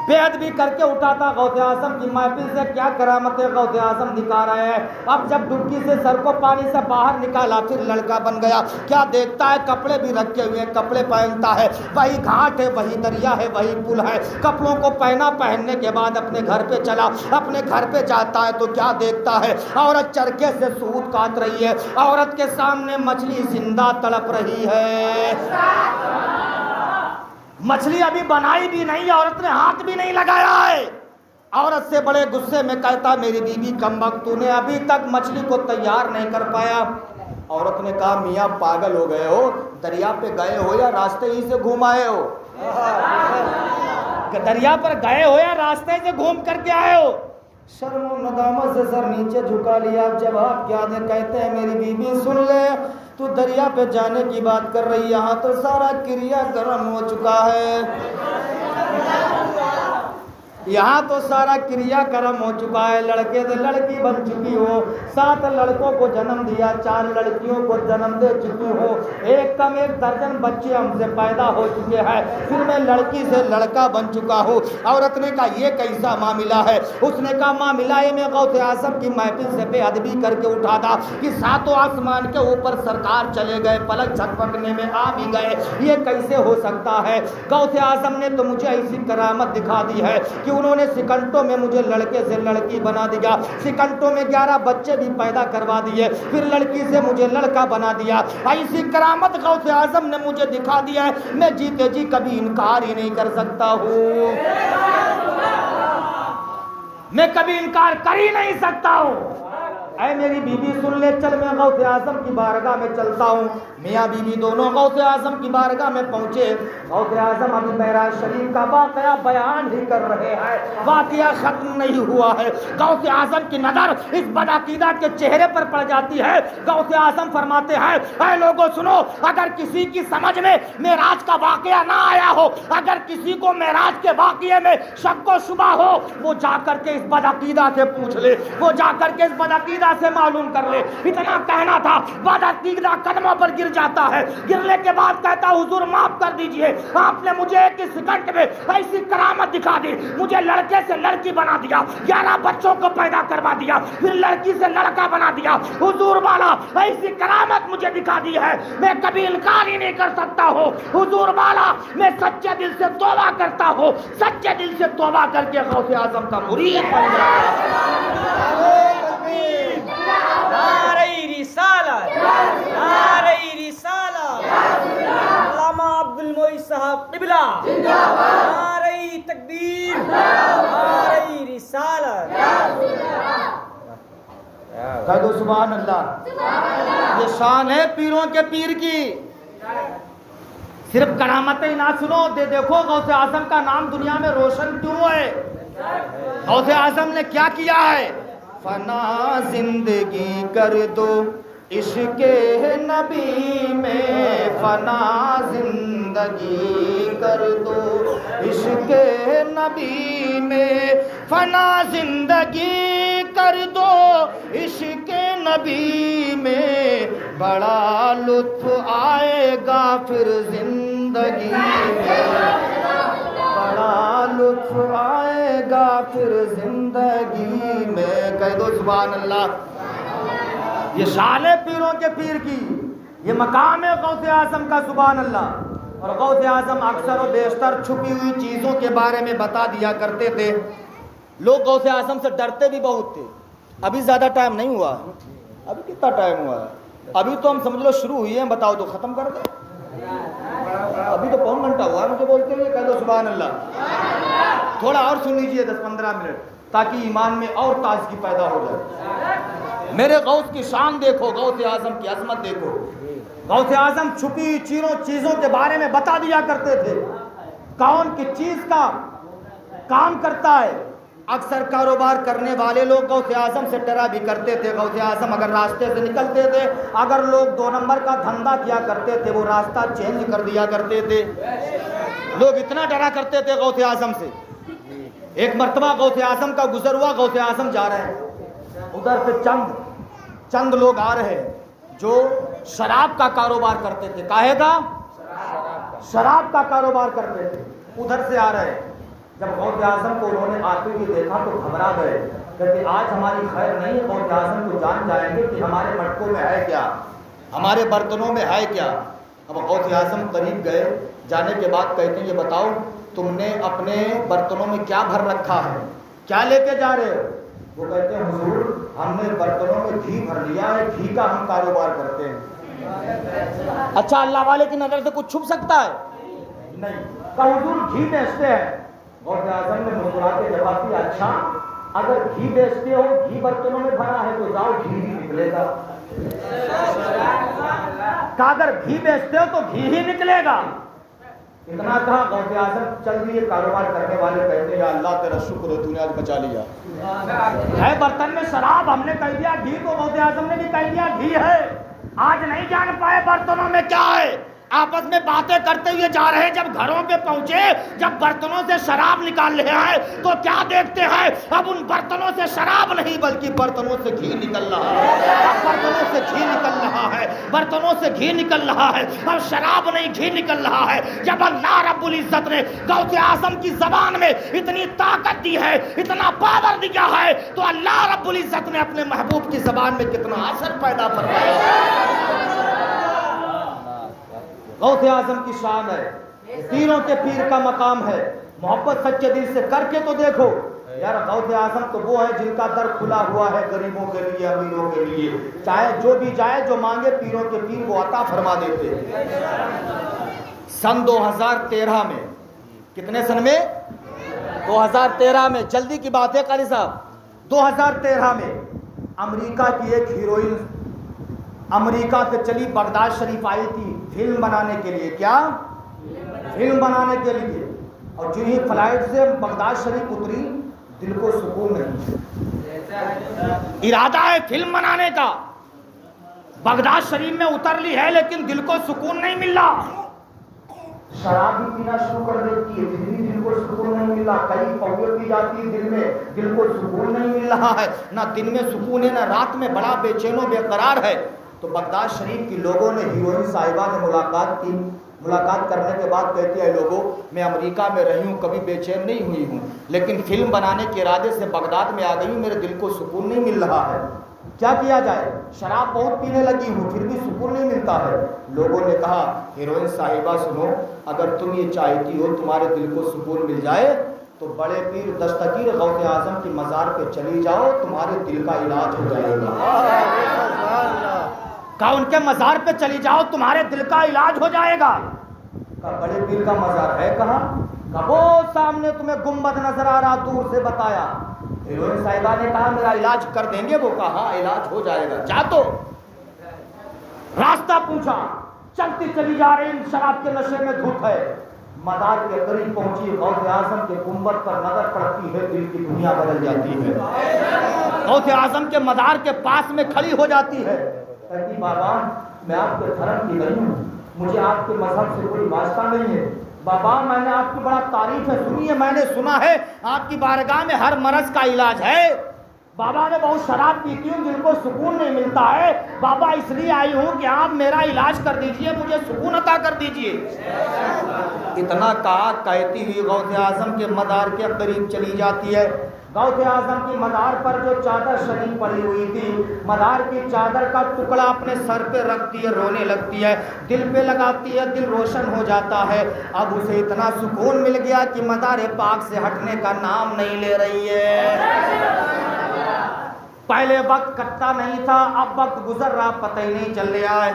بیعت بھی کر کے اٹھا تھا غوث اعظم کی محفل سے، کیا کرامت ہے غوث اعظم دکھا رہے ہیں۔ اب جب ڈبکی سے سر کو پانی سے باہر نکالا پھر لڑکا بن گیا، کیا دیکھتا ہے؟ کپڑے بھی رکھے ہوئے ہیں، کپڑے پہنتا ہے، وہی گھاٹ ہے، وہی دریا ہے، وہی پل ہے۔ کپڑوں کو پہنا، پہننے کے بعد اپنے گھر پہ چلا، اپنے گھر پہ جاتا ہے تو کیا دیکھتا ہے؟ عورت چرخے سے سوت کاٹ رہی ہے، عورت کے سامنے مچھلی زندہ تڑپ رہی ہے۔ مچھلی ابھی بنائی بھی نہیں، عورت نے ہاتھ بھی نہیں لگایا ہے۔ عورت سے بڑے غصے میں کہتا میری بیوی کمبخت تو نے ابھی تک مچھلی کو تیار نہیں کر پایا۔ عورت نے کہا میاں پاگل ہو گئے ہو، دریا پہ گئے ہو یا راستے ہی سے گھوم آئے ہو؟ دریا پر گئے ہو یا راستے سے گھوم کر کے آئے ہو؟ شرم و ندامت سے سر نیچے جھکا لیا۔ جواب کیا دے؟ کہتے ہیں میری بیوی سن لے، تو دریا پہ جانے کی بات کر رہی، یہاں تو سارا کریا گرم ہو چکا ہے، یہاں تو سارا کریا کرم ہو چکا ہے، لڑکے سے لڑکی بن چکی ہو، 7 لڑکوں کو جنم دیا، 4 لڑکیوں کو جنم دے چکی ہو، ایک کم 1 درجن بچے ہم سے پیدا ہو چکے ہیں، پھر میں لڑکی سے لڑکا بن چکا ہوں۔ عورت نے کہا یہ کیسا معاملہ ہے؟ اس نے کہا معاملہ یہ میں غوث اعظم کی محفل سے بے ادبی کر کے اٹھا تھا کہ 7 آسمان کے اوپر سرکار چلے گئے، پلک جھپکنے میں آ بھی گئے، یہ کیسے ہو سکتا ہے؟ غوث اعظم نے تو مجھے ایسی کرامت دکھا دی ہے کہ انہوں نے سیکنڈوں میں مجھے لڑکے سے لڑکی بنا دیا، سیکنڈوں میں 11 بچے بھی پیدا کروا دیے، پھر لڑکی سے مجھے لڑکا بنا دیا۔ ایسی کرامت غوث اعظم نے مجھے دکھا دیا ہے، میں جیتے جی کبھی انکار ہی نہیں کر سکتا ہوں، میں کبھی انکار کر ہی نہیں سکتا ہوں۔ اے میری بیوی سن لے، چل میں غوث اعظم کی بارگاہ میں چلتا ہوں۔ میاں بیوی دونوں غوث اعظم کی بارگاہ میں پہنچے۔ غوث اعظم ابھی معراج شریف کا واقعہ بیان ہی کر رہے ہیں، واقعہ ختم نہیں ہوا ہے۔ غوث اعظم کی نظر اس بدعقیدہ کے چہرے پر پڑ جاتی ہے۔ غوث اعظم فرماتے ہیں اے لوگوں سنو، اگر کسی کی سمجھ میں معراج کا واقعہ نہ آیا ہو، اگر کسی کو معراج کے واقعے میں شک و شبہ ہو، وہ جا کر کے اس بدعقیدہ سے پوچھ لے، وہ جا کر کے اس بدعقیدہ اللہ سے معلوم کر لے. اتنا کہنا تھا، بعد عقیدہ قدموں پر گر جاتا ہے. گرنے کے بعد کہتا حضور معاف کر دیجئے، آپ نے مجھے ایک سیکنڈ میں ایسی کرامت دکھا دی، مجھے لڑکے سے لڑکی بنا دیا، 11 بچوں کو پیدا کروا دیا، پھر لڑکی سے لڑکا بنا دیا. حضور والا ایسی کرامت مجھے دکھا دی ہے، میں کبھی انکار ہی نہیں کر سکتا ہوں. حضور والا میں سچے دل سے توبہ کرتا ہوں، سچے دل سے توبہ کر کے غوث اعظم کا مرید بن جاتا. نعرہ رسالت، نعرہ رسالت، علامہ عبد المعید صاحب قبلہ، نعرہ تکبیر، نعرہ رسالت. کہہ دو سبحان اللہ. یہ شان ہے پیروں کے پیر کی. صرف کرامتیں نہ سنو، دیکھو غوث اعظم کا نام دنیا میں روشن کیوں ہے. غوث اعظم نے کیا کیا ہے؟ فنا زندگی کر دو عشق نبی میں، فنا زندگی کر دو عشق نبی میں، فنا زندگی کر دو عشق نبی میں، بڑا لطف آئے گا پھر زندگی میں، بڑا لطف آئے گا پھر زندگی میں. کہہ دو سبحان اللہ. یہ شان ہے پیروں کے پیر کی، یہ مقام ہے غوث اعظم کا. سبحان اللہ. اور غوث اعظم اکثر و بیشتر چھپی ہوئی چیزوں کے بارے میں بتا دیا کرتے تھے. لوگ غوث اعظم سے ڈرتے بھی بہت تھے. ابھی زیادہ ٹائم نہیں ہوا، ابھی کتنا ٹائم ہوا ہے؟ ابھی تو ہم سمجھ لو شروع ہوئی ہیں، بتاؤ تو ختم کر دیں. ابھی تو پون گھنٹہ ہوا مجھے بولتے ہوئے. کہہ دو سبحان اللہ. تھوڑا اور سن لیجئے 10-15 منٹ، تاکہ ایمان میں اور تازگی پیدا ہو جائے. میرے غوث کی شان دیکھو، غوث اعظم کی عظمت دیکھو. غوث اعظم چھپی چیزوں کے بارے میں بتا دیا کرتے تھے. کون کی چیز کا کام کرتا ہے. اکثر کاروبار کرنے والے لوگ غوث اعظم سے ڈرا بھی کرتے تھے. غوث اعظم اگر راستے سے نکلتے تھے، اگر لوگ 2 نمبر کا دھندا کیا کرتے تھے، وہ راستہ چینج کر دیا کرتے تھے. لوگ اتنا ڈرا کرتے تھے غوث اعظم سے. ایک مرتبہ غوث اعظم کا گزر ہوا، غوث اعظم جا رہے ہیں، ادھر سے چند لوگ آ رہے ہیں جو شراب کا کاروبار کرتے تھے. کاہے کا؟ شراب کا کاروبار کرتے تھے. ادھر سے آ رہے ہیں. جب غوث اعظم کو انہوں نے آتے ہوئے دیکھا تو گھبرا گئے، کہتے آج ہماری خیر نہیں. غوث اعظم کو جان جائیں گے کہ ہمارے مٹکوں میں ہے کیا، ہمارے برتنوں میں ہے کیا. اب غوث اعظم قریب گئے. جانے کے بعد کہتے ہیں یہ بتاؤ تم نے اپنے برتنوں میں کیا بھر رکھا ہے، کیا لے کے جا رہے ہو؟ وہ کہتے ہیں حضور ہم نے برتنوں میں گھی بھر لیا ہے، گھی کا ہم کاروبار کرتے ہیں. اچھا اللہ والے کی نظر سے کچھ چھپ سکتا ہے؟ نہیں. کہا حضور گھی بیچتے ہیں. غوث اعظم نے مسکرا کے جواب دیا اچھا اگر گھی بیچتے ہو، گھی برتنوں میں بھرا ہے تو جاؤ گھی ہی نکلے گا. کہا اگر گھی بیچتے ہو تو گھی ہی نکلے گا. اتنا کہا غوث اعظم چل دیے. کاروبار کرنے والے کہتے ہیں یا اللہ تیرا شکر ہے تو نے آج بچا لیا. ہے برتن میں شراب، ہم نے کہہ دیا گھی، تو غوث اعظم نے بھی کہہ دیا گھی ہے. آج نہیں جان پائے برتنوں میں کیا ہے. آپس میں باتیں کرتے ہوئے جا رہے. جب گھروں پہ پہنچے، جب برتنوں سے شراب نکال لے آئے تو کیا دیکھتے ہیں؟ اب ان برتنوں سے شراب نہیں بلکہ برتنوں سے گھی نکل رہا ہے. برتنوں سے گھی نکل رہا ہے، برتنوں سے گھی نکل رہا ہے. اب شراب نہیں، گھی نکل رہا ہے. جب اللہ رب العزت نے غوث اعظم کی زبان میں اتنی طاقت دی ہے، اتنا پاور دیا ہے، تو اللہ رب العزت نے اپنے محبوب کی زبان میں کتنا اثر پیدا فرمایا. غوث اعظم کی شان ہے، پیروں کے پیر کا مقام ہے. محبت سچے دل سے کر کے تو دیکھو یار. غوث اعظم تو وہ ہے جن کا در کھلا ہوا ہے غریبوں کے لیے، امیروں کے لیے. چاہے جو بھی جائے، جو مانگے پیروں کے پیر وہ عطا فرما دیتے. سن 2013 میں، کتنے سن میں؟ 2013 میں. جلدی کی بات ہے قاری صاحب. 2013 میں امریکہ کی ایک ہیروئن امریکہ سے چلی بغداد شریف آئی تھی فلم بنانے کے لیے. کیا؟ فلم بنانے کے لیے. اور جو ہی فلائٹ سے بغداد شریف اتری، دل کو سکون نہیں. ارادہ ہے فلم بنانے کا، بغداد شریف میں اتر لی ہے لیکن دل کو سکون نہیں مل رہا. شراب بھی پینا شروع کر دیتی ہے، پھر بھی دل کو سکون نہیں مل رہا، کئی پوے پی جاتی ہے دل میں، دل کو سکون نہیں مل رہا ہے، نہ دن میں سکون ہے نہ رات میں، بڑا بے چین و بے قرار ہے۔ تو بغداد شریف کی لوگوں نے ہیروئن صاحبہ نے ملاقات کی، ملاقات کرنے کے بعد کہتی ہے لوگوں میں امریکہ میں رہی ہوں، کبھی بے چین نہیں ہوئی ہوں، لیکن فلم بنانے کے ارادے سے بغداد میں آ گئی ہوں، میرے دل کو سکون نہیں مل رہا ہے، کیا کیا جائے؟ شراب بہت پینے لگی ہوں پھر بھی سکون نہیں ملتا ہے۔ لوگوں نے کہا ہیروئن صاحبہ سنو، اگر تم یہ چاہتی ہو تمہارے دل کو سکون مل جائے تو بڑے پیر دستگیر غوث اعظم کی مزار پہ چلی جاؤ، تمہارے دل کا علاج ہو جائے گا۔ کہا ان کے مزار پہ چلی جاؤ تمہارے دل کا علاج ہو جائے گا۔ کہا بڑے پیر کا مزار ہے کہاں؟ کہا وہ سامنے تمہیں گنبد نظر آ رہا، دور سے بتایا۔ ہیروئن صاحبہ نے کہا میرا علاج کر دیں گے؟ وہ کہا ہاں علاج ہو جائے گا، جا تو۔ راستہ پوچھا، چلتی چلی جا رہی، شراب کے نشے میں دھت ہے، مزار کے قریب پہنچی، غوث اعظم کے گنبد پر نظر پڑتی ہے، دل کی دنیا بدل جاتی ہے۔ غوث اعظم کے مزار کے پاس میں کھڑی ہو جاتی ہے، کہتی بابا میں آپ کے دھرم کی نہیں ہوں، مجھے آپ کے مذہب سے کوئی واسطہ نہیں ہے، بابا میں نے آپ کی بڑا تعریف ہے سنی ہے، میں نے سنا ہے آپ کی بارگاہ میں ہر مرض کا علاج ہے، بابا میں بہت شراب پیتی ہوں، دل کو سکون نہیں ملتا ہے، بابا اس لیے آئی ہوں کہ آپ میرا علاج کر دیجئے، مجھے سکون عطا کر دیجئے۔ اتنا کہا کہتی ہوئی غوث اعظم کے مزار کے قریب چلی جاتی ہے۔ غوث اعظم کی مزار پر جو چادر شریف پڑی ہوئی تھی، مزار کی چادر کا ٹکڑا اپنے سر پہ رکھتی ہے، رونے لگتی ہے، دل پہ لگاتی ہے، دل روشن ہو جاتا ہے۔ اب اسے اتنا سکون مل گیا کہ مزار پاک سے ہٹنے کا نام نہیں لے رہی ہے۔ پہلے وقت کٹتا نہیں تھا، اب وقت گزر رہا پتہ ہی نہیں چل رہا ہے۔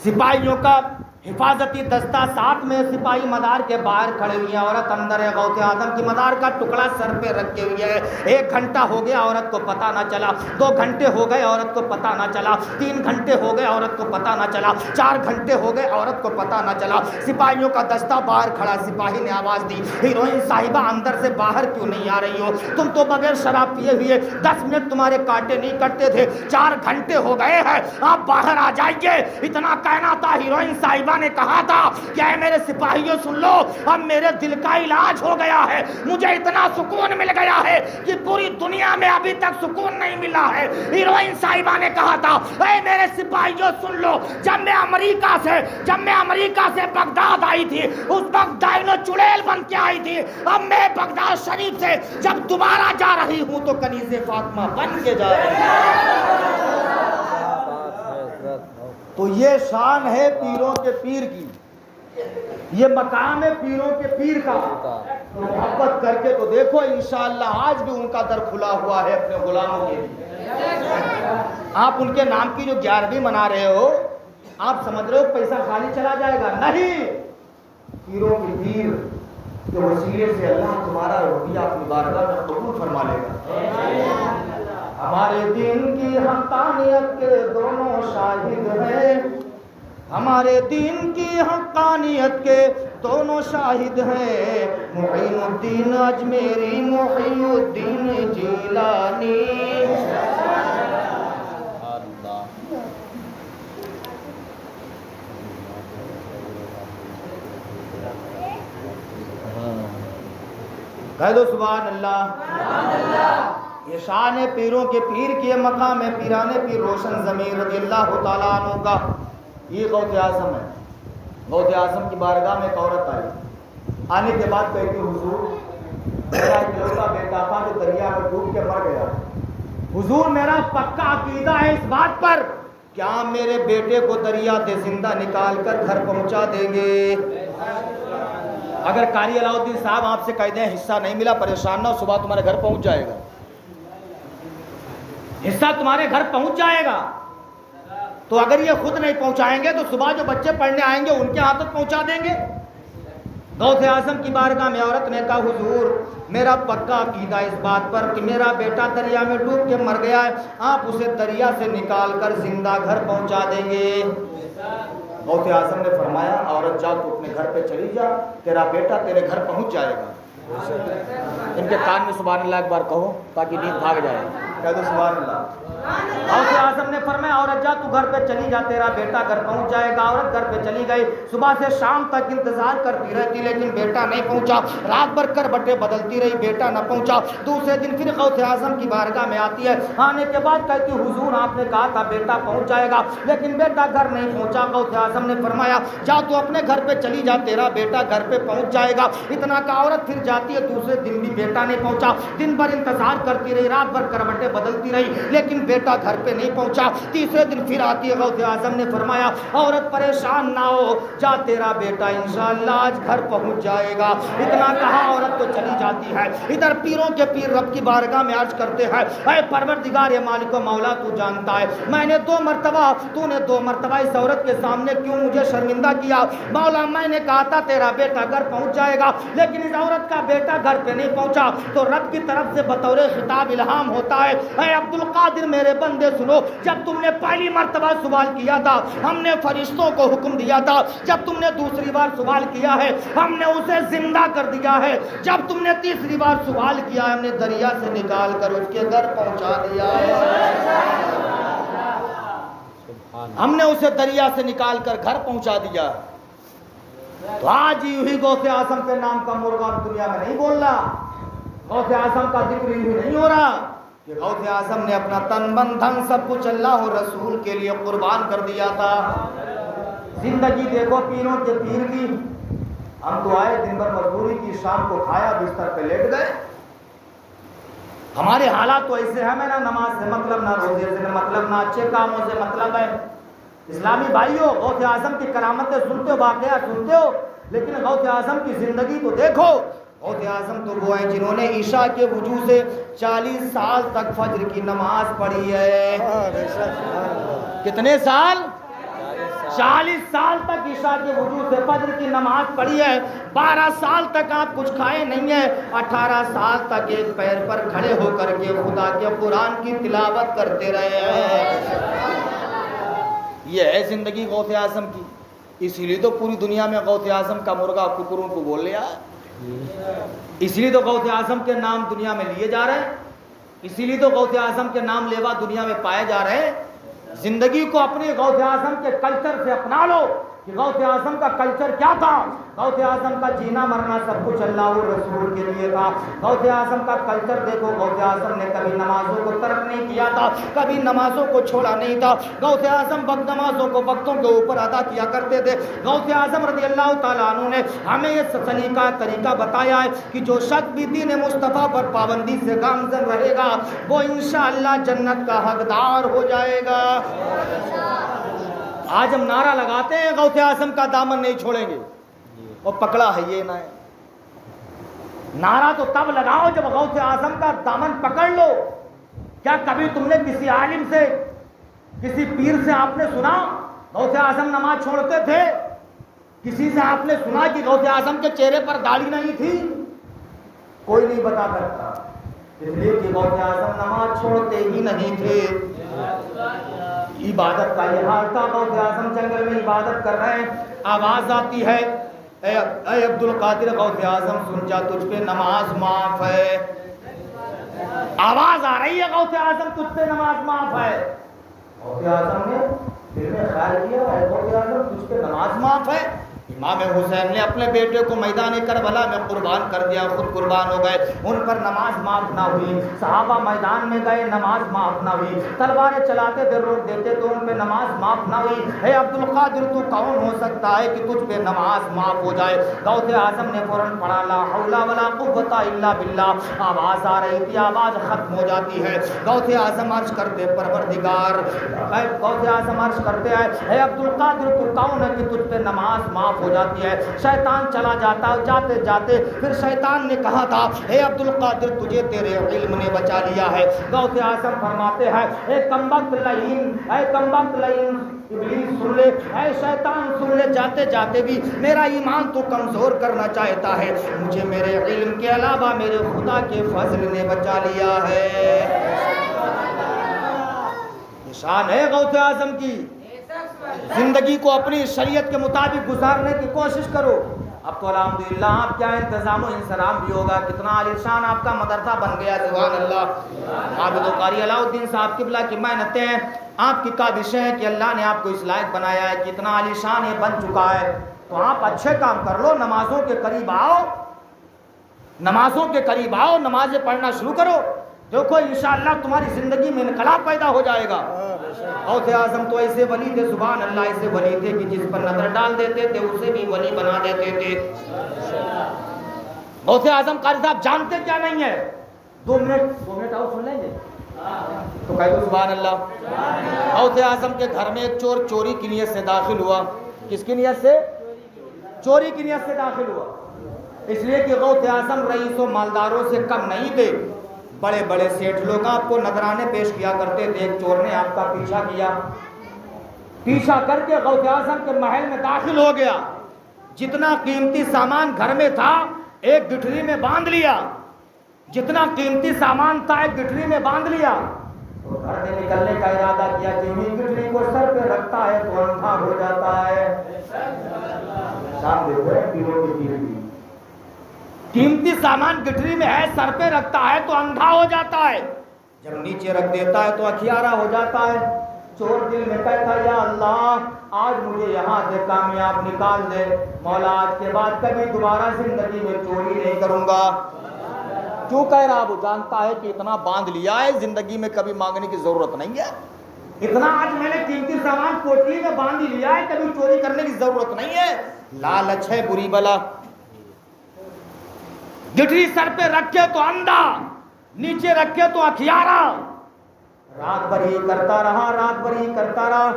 سپاہیوں کا حفاظتی دستہ ساتھ میں، سپاہی مزار کے باہر کھڑے ہوئے ہیں، عورت اندر ہے، غوث اعظم کی مزار کا ٹکڑا سر پہ رکھے ہوئے ہے۔ 1 گھنٹہ ہو گیا عورت کو پتہ نہ چلا، 2 گھنٹے ہو گئے عورت کو پتہ نہ چلا، 3 گھنٹے ہو گئے عورت کو پتہ نہ چلا، 4 گھنٹے ہو گئے عورت کو پتہ نہ چلا۔ سپاہیوں کا دستہ باہر کھڑا، سپاہی نے آواز دی ہیروئن صاحبہ اندر سے باہر کیوں نہیں آ رہی ہو؟ تم تو بغیر شراب پیے ہوئے 10 منٹ تمہارے کاٹے نہیں کٹتے تھے، 4 گھنٹے ہو گئے ہیں، آپ باہر آ جائیے۔ اتنا کہنا تھا، ہیروئن صاحبہ نے کہا تھا کہ اے میرے سپاہیوں سن لو، اب میرے دل کا علاج ہو گیا ہے، مجھے اتنا سکون مل گیا ہے کہ پوری دنیا میں ابھی تک سکون نہیں ملا ہے۔ ہیروئن صاحبہ نے کہا تھا اے میرے سپاہیوں سن لو، جب میں امریکہ سے بغداد آئی تھی، اس وقت ڈائنو چڑیل بن کے آئی تھی، اب میں بغداد شریف سے جب دوبارہ جا رہی ہوں تو کنیز فاطمہ بن کے جا رہی ہوں۔ تو یہ شان ہے پیروں کے پیر کی، یہ مقام ہے پیروں کے پیر کا۔ محبت کر کے تو دیکھو، انشاءاللہ آج بھی ان کا در کھلا ہوا ہے اپنے غلاموں کے لیے۔ آپ ان کے نام کی جو 11ویں منا رہے ہو، آپ سمجھ رہے ہو پیسہ خالی چلا جائے گا؟ نہیں، پیروں کے پیر کے وسیلے سے اللہ تمہارا رویہ اپنی بارگاہ میں قبول فرما لے گا۔ ہمارے دین کی حقانیت کے دونوں شاہد ہیں، ہمارے دین کی حقانیت کے دونوں شاہد ہیں، معین الدین اجمیری، محی الدین جیلانی۔ کہہ دو سبحان اللہ۔ یہ شان ہے پیروں کے پیر کی، مقام ہے پیران پیر روشن ضمیر رضی اللہ تعالیٰ عنہ کا۔ یہ غوث اعظم ہے۔ غوث اعظم کی بارگاہ میں ایک عورت آئی، آنے کے بعد کہتی حضور میرا اکلوتا بیٹا تھا جو دریا میں ڈوب کے مر گیا، حضور میرا پکا عقیدہ ہے اس بات پر کہ آپ میرے بیٹے کو دریا سے زندہ نکال کر گھر پہنچا دیں گے۔ اگر قاری علاؤ الدین صاحب آپ سے کہہ دیں حصہ نہیں ملا، پریشان نہ ہو، صبح تمہارے گھر پہنچ جائے گا، حصہ تمہارے گھر پہنچ جائے گا۔ تو اگر یہ خود نہیں پہنچائیں گے تو صبح جو بچے پڑھنے آئیں گے ان کے ہاتھ تک پہنچا دیں گے۔ غوث اعظم کی بارگاہ میں عورت نے کہا حضور میرا پکا عقیدہ اس بات پر کہ میرا بیٹا دریا میں ڈوب کے مر گیا ہے، آپ اسے دریا سے نکال کر زندہ گھر پہنچا دیں گے۔ غوث اعظم نے فرمایا عورت جا تو اپنے گھر پہ چلی جا، تیرا بیٹا تیرے گھر پہنچ جائے گا۔ ان کے کان میں سبحان اللہ ایک بار کہو تاکہ نیند بھاگ جائے، کہہ دو سبحان اللہ۔ غوث اعظم نے فرمایا عورت جا تو گھر پہ چلی جا، تیرا بیٹا گھر پہنچ جائے گا۔ عورت گھر پہ چلی گئی، صبح سے شام تک انتظار کرتی رہتی لیکن بیٹا نہیں پہنچا، رات بھر کربٹیں بدلتی رہی، بیٹا نہ پہنچا۔ دوسرے دن پھر غوث اعظم کی بارگاہ میں آتی ہے، آنے کے بعد کہتی حضور آپ نے کہا تھا بیٹا پہنچ جائے گا لیکن بیٹا گھر نہیں پہنچا۔ غوث اعظم نے فرمایا جا تو اپنے گھر پہ چلی جا، تیرا بیٹا گھر پہ پہنچ جائے گا۔ اتنا کہ عورت پھر جاتی ہے، دوسرے دن بھی بیٹا نہیں پہنچا، دن بھر انتظار کرتی رہی، رات بھر کربٹیں بدلتی رہی لیکن بیٹا گھر پہ نہیں پہنچا۔ تیسرے دن پھر آتی ہے، غوث اعظم نے فرمایا عورت پریشان نہ ہو، جا تیرا بیٹا انشاءاللہ آج گھر پہنچ جائے گا۔ اتنا کہا عورت تو چلی جاتی ہے۔ ادھر پیروں کے پیر رب کی بارگاہ میں عرض کرتے ہیں اے پروردگار مالک و مولا تو جانتا ہے میں نے تو نے دو مرتبہ اس عورت کے سامنے کیوں مجھے شرمندہ کیا؟ مولا میں نے کہا تھا تیرا بیٹا گھر پہنچ جائے گا لیکن اس عورت کا بیٹا گھر پہ نہیں پہنچا، تو رب کی طرف سے بطور خطاب الہام ہوتا ہے اے عبد القادر میرے بندے سنو، جب تم نے پہلی مرتبہ سوال کیا تھا ہم نے فرشتوں کو حکم دیا تھا، جب تم نے دوسری بار سوال کیا ہے ہم نے اسے زندہ کر دیا ہے، جب تم نے تیسری بار سوال کیا ہے ہم نے دریا سے نکال کر اس کے گھر پہنچا دیا ہے، ہم نے اسے دریا سے نکال کر گھر پہنچا دیا۔ تو آج یوں ہی غوث اعظم کے نام کا مرغا دنیا میں نہیں بول رہا، غوث اعظم کا ذکر یوں نہیں ہو رہا کہ غوث اعظم نے اپنا تن من دھن سب کچھ اللہ اور رسول کے لیے قربان کر دیا تھا۔ زندگی دیکھو پیروں کے پیر کی، ہم تو آئے دن بھر مزدوری کی، شام کو کھایا بستر پہ لیٹ گئے۔ ہمارے حالات تو ایسے ہیں، نہ نماز سے مطلب، نہ روزے سے مطلب، نہ اچھے کاموں سے مطلب ہے۔ اسلامی بھائیوں غوث اعظم کی کرامتیں سنتے ہو، واقعات سنتے ہو، لیکن غوث اعظم کی زندگی تو دیکھو۔ غوث اعظم تو وہ ہیں جنہوں نے عشاء کے وضو سے 40 سال تک فجر کی نماز پڑھی ہے۔ کتنے سال؟ 40 سال تک عشاء کے وضو سے فجر کی نماز پڑھی ہے۔ 12 سال تک آپ کچھ کھائے نہیں ہیں، 18 سال تک ایک پیر پر کھڑے ہو کر کے خدا کے قرآن کی تلاوت کرتے رہے ہیں۔ یہ ہے زندگی غوث اعظم کی، اسی لیے تو پوری دنیا میں غوث اعظم کا مرغا ککروں کو بول لیا، اسی لیے تو غوث اعظم کے نام دنیا میں لیے جا رہے ہیں، اسی لیے تو غوث اعظم کے نام لیوا دنیا میں پائے جا رہے ہیں۔ زندگی کو اپنے غوث اعظم کے کلچر سے اپنا لو کہ غوث اعظم کا کلچر کیا تھا۔ غوث اعظم کا جینا مرنا سب کچھ اللہ اور رسول کے لیے تھا۔ غوث اعظم کا کلچر دیکھو، غوث اعظم نے کبھی نمازوں کو ترک نہیں کیا تھا، کبھی نمازوں کو چھوڑا نہیں تھا۔ غوث اعظم وقت نمازوں کو وقتوں کے اوپر ادا کیا کرتے تھے۔ غوث اعظم رضی اللہ تعالیٰ عنہ نے ہمیں یہ طریقہ بتایا ہے کہ جو شخص بھی دین مصطفیٰ پر پابندی سے گامزن رہے گا وہ انشاءاللہ جنت کا حقدار ہو جائے گا۔ آج ہم نعرہ لگاتے ہیں غوث اعظم کا دامن نہیں چھوڑیں گے، اور پکڑا ہے یہ نہ ہے۔ نعرہ تو تب لگاؤ جب غوث اعظم کا دامن پکڑ لو۔ کیا کبھی تم نے کسی عالم سے، کسی پیر سے آپ نے سنا غوث اعظم نماز چھوڑتے تھے؟ کسی سے آپ نے سنا کہ غوث اعظم کے چہرے پر داڑھی نہیں تھی؟ کوئی نہیں بتا سکتا، اس لیے کہ غوث اعظم نماز چھوڑتے ہی نہیں تھے۔ عبادت کا یہ حال تھا، غوث اعظم جنگل میں عبادت کر رہے ہیں، آواز آتی ہے اے عبد القادر غوث اعظم سن جا تجھ پہ نماز معاف ہے۔ آواز آ رہی ہے غوث اعظم تجھ پہ نماز معاف ہے۔ غوث اعظم نے دل میں خیال کیا ہے غوث اعظم تجھ پہ نماز معاف ہے۔ امام حسین نے اپنے بیٹے کو میدان کربلا میں قربان کر دیا، خود قربان ہو گئے، ان پر نماز معاف نہ ہوئی۔ صحابہ میدان میں گئے، نماز معاف نہ ہوئی، تلواریں چلاتے تھے، روک دیتے تو ان پہ نماز معاف نہ ہوئی۔ اے عبد القادر تو کون ہو سکتا ہے کہ تجھ پہ نماز معاف ہو جائے؟ غوث اعظم نے فوراً پڑھا لا حول ولا قوت الا باللہ۔ آواز آ رہی تھی، آواز ختم ہو جاتی ہے۔ غوث اعظم عرض کرتے پروردگار، غوث اعظم عرض کرتے ہیں اے عبد القادر تو کون ہے کہ تجھ پہ نماز معاف ہو جاتی ہے؟ شیطان چلا جاتا، جاتے جاتے پھر شیطان نے کہا تھا اے عبد القادر تجھے تیرے علم نے بچا لیا ہے۔ غوث اعظم فرماتے ہیں اے کمبخت لعین، اے کمبخت لعین ابلیس سن لے، اے شیطان سن لے، جاتے جاتے بھی میرا ایمان تو کمزور کرنا چاہتا ہے، مجھے میرے علم کے علاوہ میرے خدا کے فضل نے بچا لیا ہے۔ نشان ہے غوث اعظم کی، زندگی کو اپنی شریعت کے مطابق گزارنے کی کوشش کرو. اب تو الحمدللہ آپ کیا انتظام و انصرام بھی ہوگا. کتنا عالیشان آپ کا مدرسہ بن گیا. سبحان اللہ. عابد و قاری علاء الدین صاحب قبلہ کی محنتیں ہیں, آپ کی کاوشیں ہیں کہ اللہ نے آپ کو اس لائق بنایا ہے, کتنا عالیشان یہ بن چکا ہے. تو آپ اچھے کام کر لو, نمازوں کے قریب آؤ, نمازوں کے قریب آؤ, نمازیں پڑھنا شروع کرو. دیکھو انشاءاللہ تمہاری زندگی میں انقلاب پیدا ہو جائے گا. غوث اعظم تو ایسے ولی تھے, سبحان اللہ, ایسے ولی تھے کہ جس پر نظر ڈال دیتے تھے اسے بھی ولی بنا دیتے تھے. غوث اعظم قاری صاحب جانتے کیا نہیں ہے. 2 منٹ اور سن لیں گے تو کہہ دو سبحان اللہ. غوث اعظم کے گھر میں ایک چور چوری کی نیت سے داخل ہوا. کس کی نیت سے؟ چوری کی نیت سے داخل ہوا. اس لیے کہ غوث اعظم رئیس و مالداروں سے کم نہیں تھے. بڑے بڑے سیٹھ لوگ آپ کو نذرانے پیش کیا کرتے تھے. ایک چور نے آپ کا پیچھا کیا, پیچھا کر کے غوث اعظم کے محل میں داخل ہو گیا. جتنا قیمتی سامان گھر میں تھا ایک گٹھری میں باندھ لیا. جتنا قیمتی سامان تھا ایک گٹھری میں باندھ لیا. گھر سے نکلنے کا ارادہ کیا کہ یہ گٹھری کو سر پہ رکھتا ہے تو اندھا ہو جاتا ہے. شام دیکھو پیروں کی پیری, قیمتی سامان گٹھری میں ہے, سر پہ رکھتا ہے تو اندھا ہو جاتا ہے, جب نیچے رکھ دیتا ہے تو اکھیارا ہو جاتا ہے. چور دل میں کہتا یا اللہ آج مجھے یہاں سے کامیاب نکال دے, مولا آج کے بعد کبھی دوبارہ زندگی میں چوری نہیں کروں گا. کیوں کہہ رہا؟ وہ جانتا ہے کہ اتنا باندھ لیا ہے زندگی میں کبھی مانگنے کی ضرورت نہیں ہے. اتنا آج میں نے قیمتی سامان کوٹری میں باندھ لیا ہے, کبھی چوری کرنے کی ضرورت نہیں ہے. لالچ ہے بری بلا. گٹھری سر پہ رکھے تو اندھا, نیچے رکھے تو اکھیارا. رات بھر ہی کرتا رہا, رات بھر ہی کرتا رہا.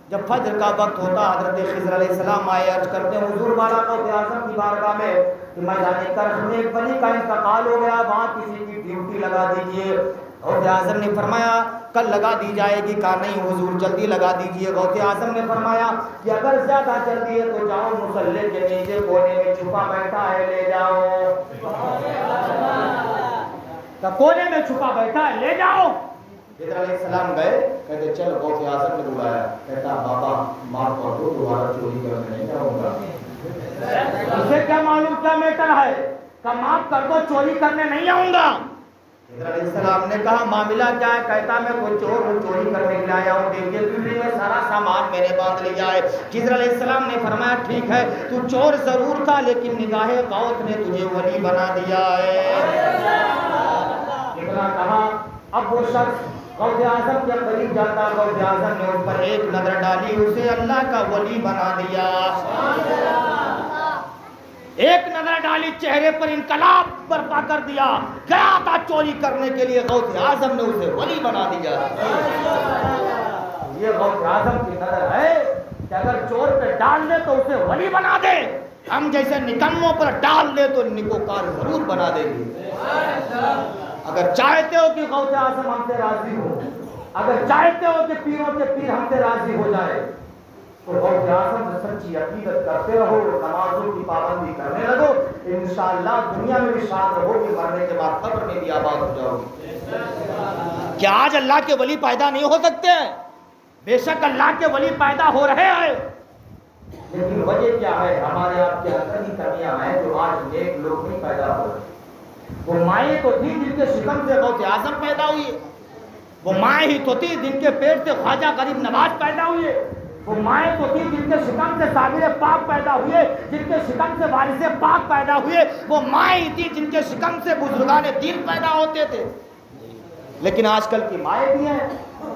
جب فجر کا وقت ہوتا حضرت خضر علیہ السلام آئے, عرض کرتے ہیں حضور والا غوث اعظم کی بارگاہ میں کہ میدان کرخ میں ایک ولی کا انتقال ہو گیا, وہاں کسی کی ڈیوٹی لگا دیجئے. غوث اعظم نے فرمایا کل لگا دی جائے گی. کہا نہیں حضور جلدی لگا دیجئے. غوث اعظم نے فرمایا کہ اگر زیادہ جلدی ہے تو جاؤ مصلی کے نیچے کونے میں چھپا بیٹھا ہے, لے جاؤ. کونے میں چھپا بیٹھا ہے, لے جاؤ. خضر علیہ السلام گئے, کہتے چل. غوث اعظم نے بلایا, کہتا بابا معاف کر دو, دوبارہ چوری کرنے نہیں جاؤں گا. اسے کیا معلوم کیا میٹر ہے, کہ معاف کر دو چوری کرنے نہیں آؤں گا. خضر علیہ السلام نے کہا معاملہ کیا ہے؟ کہتا میں کوئی چور ہوں, چوری کرنے کے لیے آیا ہوں, دیکھیے گٹھری میں سارا سامان میں نے باندھ لیا ہے. خضر علیہ السلام نے فرمایا ٹھیک ہے, تو چور ضرور تھا لیکن نگاہ غوث نے تجھے ولی بنا دیا ہے. اتنا کہا, اب وہ شخص غوث اعظم کے قریب جاتا, غوث اعظم نے اس پر ایک نظر ڈالی, اسے اللہ کا ولی بنا دیا. ایک نظر ڈالی, چہرے پر انقلاب برپا کر دیا. گیا تھا چوری کرنے کے لیے, غوث اعظم نے اسے ولی بنا دیا. یہ غوث اعظم کی نظر ہے کہ اگر چور پہ ڈال دے تو اسے ولی بنا دے, ہم جیسے نکموں پر ڈال دے تو نکوکار ضرور بنا دے گی. اگر چاہتے ہو کہ غوث اعظم ہم سے راضی ہو, اگر چاہتے ہو کہ پیروں کے پیر ہم سے راضی ہو جائے, تو غوث اعظم سے سچی عقیدت کرتے رہو, نمازوں کی پابندی کرنے لگو, انشاءاللہ دنیا میں بھی شاد رہو گی, مرنے کے بعد قبر میں بھی آباد ہو جاؤ گی. کیا آج اللہ کے ولی پیدا نہیں ہو سکتے ہیں؟ بے شک اللہ کے ولی پیدا ہو رہے ہیں, لیکن وجہ کیا ہے؟ ہمارے آپ کے اندر ہی کمیاں ہیں جو آج نیک لوگ نہیں پیدا ہو رہے. وہ مائیں تو تھی جن کے شکم سے غوث اعظم پیدا ہوئی ہے, وہ مائیں ہی تو تھی جن کے پیٹ سے خواجہ غریب نواز پیدا ہوئے, وہ مائیں تو تھی جن کے شکم سے صابر پاک پیدا ہوئے, جن کے شکم سے وارث پاک پیدا ہوئے, وہ مائیں تھی جن کے شکم سے بزرگان دین پیدا ہوتے تھے. لیکن آج کل کی مائیں بھی ہیں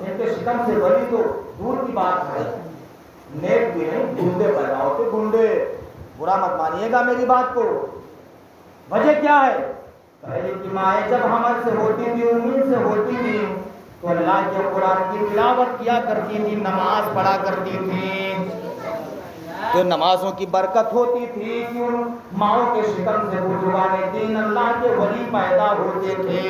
جن کے شکم سے ولی تو دور کی بات ہے, نیک بھی نہیں, گنڈے پیدا ہوتے, گنڈے. برا مت مانیے گا میری بات کو. وجہ کیا ہے؟ پہلے کی مائیں جب حمل سے ہوتی تھی, امید سے ہوتی تھی, تو اللہ کے قرآن کی تلاوت کیا کرتی تھی, نماز پڑھا کرتی تھی, تو نمازوں کی برکت ہوتی تھی کہ ان ماؤں کے شکم سے بزرگان دین اللہ کے ولی پیدا ہوتے تھے.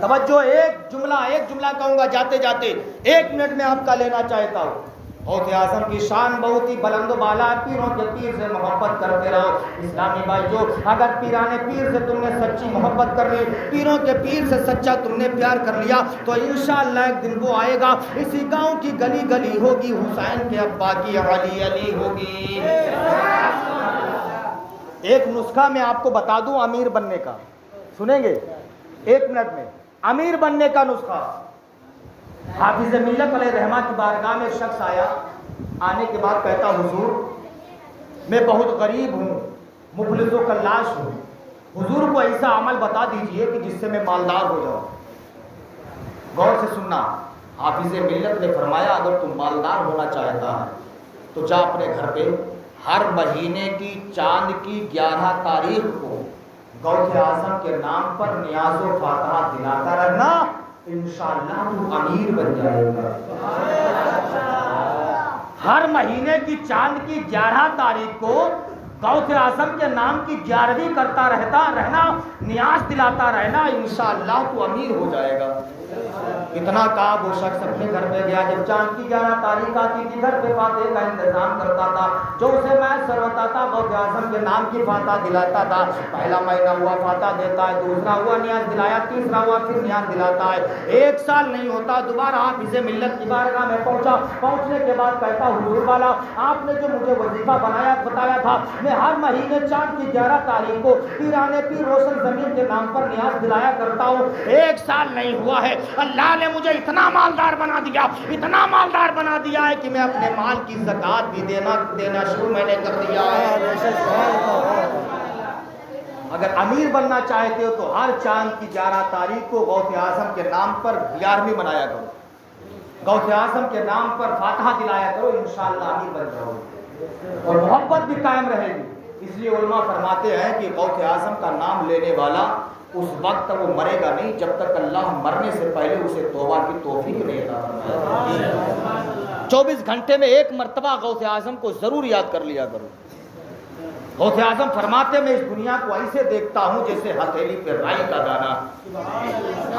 توجہ, ایک جملہ کہوں گا جاتے جاتے, 1 منٹ میں آپ کا لینا چاہتا ہوں. غوث اعظم کی شان بہت ہی بلند و بالا ہے. پیروں کے پیر سے محبت کرتے رہو. اسلامی بھائی جو اگر پیرانے پیر سے تم نے سچی محبت کر لی, پیروں کے پیر سے سچا تم نے پیار کر لیا, تو انشاءاللہ ایک دن وہ آئے گا, اسی گاؤں کی گلی گلی ہوگی, حسین کے ابا کی علی علی ہوگی. ایک نسخہ میں آپ کو بتا دوں امیر بننے کا, سنیں گے 1 منٹ میں؟ امیر بننے کا نسخہ. حافظ ملت علیہ رحمہ کی بارگاہ میں ایک شخص آیا, آنے کے بعد کہتا حضور میں بہت غریب ہوں, مفلس و کلاش ہوں, حضور کو ایسا عمل بتا دیجئے کہ جس سے میں مالدار ہو جاؤں. غور سے سننا, حافظ ملت نے فرمایا اگر تم مالدار ہونا چاہتا ہے تو جا اپنے گھر پہ ہر مہینے کی چاند کی 11 تاریخ کو غوث اعظم کے نام پر نیاز و فاتحہ دلاتا رہنا, انشاءاللہ تو امیر بن جائے گا. ہر مہینے کی چاند کی 11 تاریخ کو غوث اعظم کے نام کی 11ویں کرتا رہنا, نیاز دلاتا رہنا, انشاءاللہ تو امیر ہو جائے گا. اتنا کہا وہ شخص اپنے گھر پہ گیا. جب چاند کی 11 تاریخ آتی تھی گھر پہ فاتح کا انتظام کرتا تھا, جو اسے میسر ہوتا تھا غوث اعظم کے نام کی فاتح دلاتا تھا. پہلا مہینہ ہوا فاتح دیتا ہے, دوسرا ہوا نیاز دلایا, تیسرا ہوا پھر نیاز دلاتا ہے. 1 سال نہیں ہوتا دوبارہ حافظ ملت کی بارگاہ میں پہنچا. پہنچنے کے بعد کہتا حضور والا آپ نے جو مجھے وظیفہ بتایا تھا, میں ہر مہینے چاند کی 11 تاریخ کو پیرانے پیر روشن زمین کے نام پر نیاز دلایا کرتا ہوں. 1 سال نہیں ہوا ہے, اللہ نے مجھے اتنا مالدار بنا دیا, اتنا مالدار بنا دیا ہے کہ میں اپنے مال کی زکات بھی دینا شروع میں نے کر دیا ہے. اگر امیر بننا چاہتے ہو تو ہر چاند کی 11 تاریخ کو غوث اعظم کے نام پر 11ویں منایا کرو, غوث اعظم کے نام پر فاتحہ دلایا کرو, انشاءاللہ امیر بن جاؤ گے اور محبت بھی قائم رہے گی. اس لیے علماء فرماتے ہیں کہ غوث اعظم کا نام لینے والا اس وقت وہ مرے گا نہیں جب تک اللہ مرنے سے پہلے اسے توبہ کی توفیق نہیں عطا فرمائے. 24 گھنٹے میں 1 مرتبہ غوث اعظم کو ضرور یاد کر لیا کرو. غوث اعظم فرماتے میں اس دنیا کو ایسے دیکھتا ہوں جیسے ہتھیلی پہ رائی کا دانا.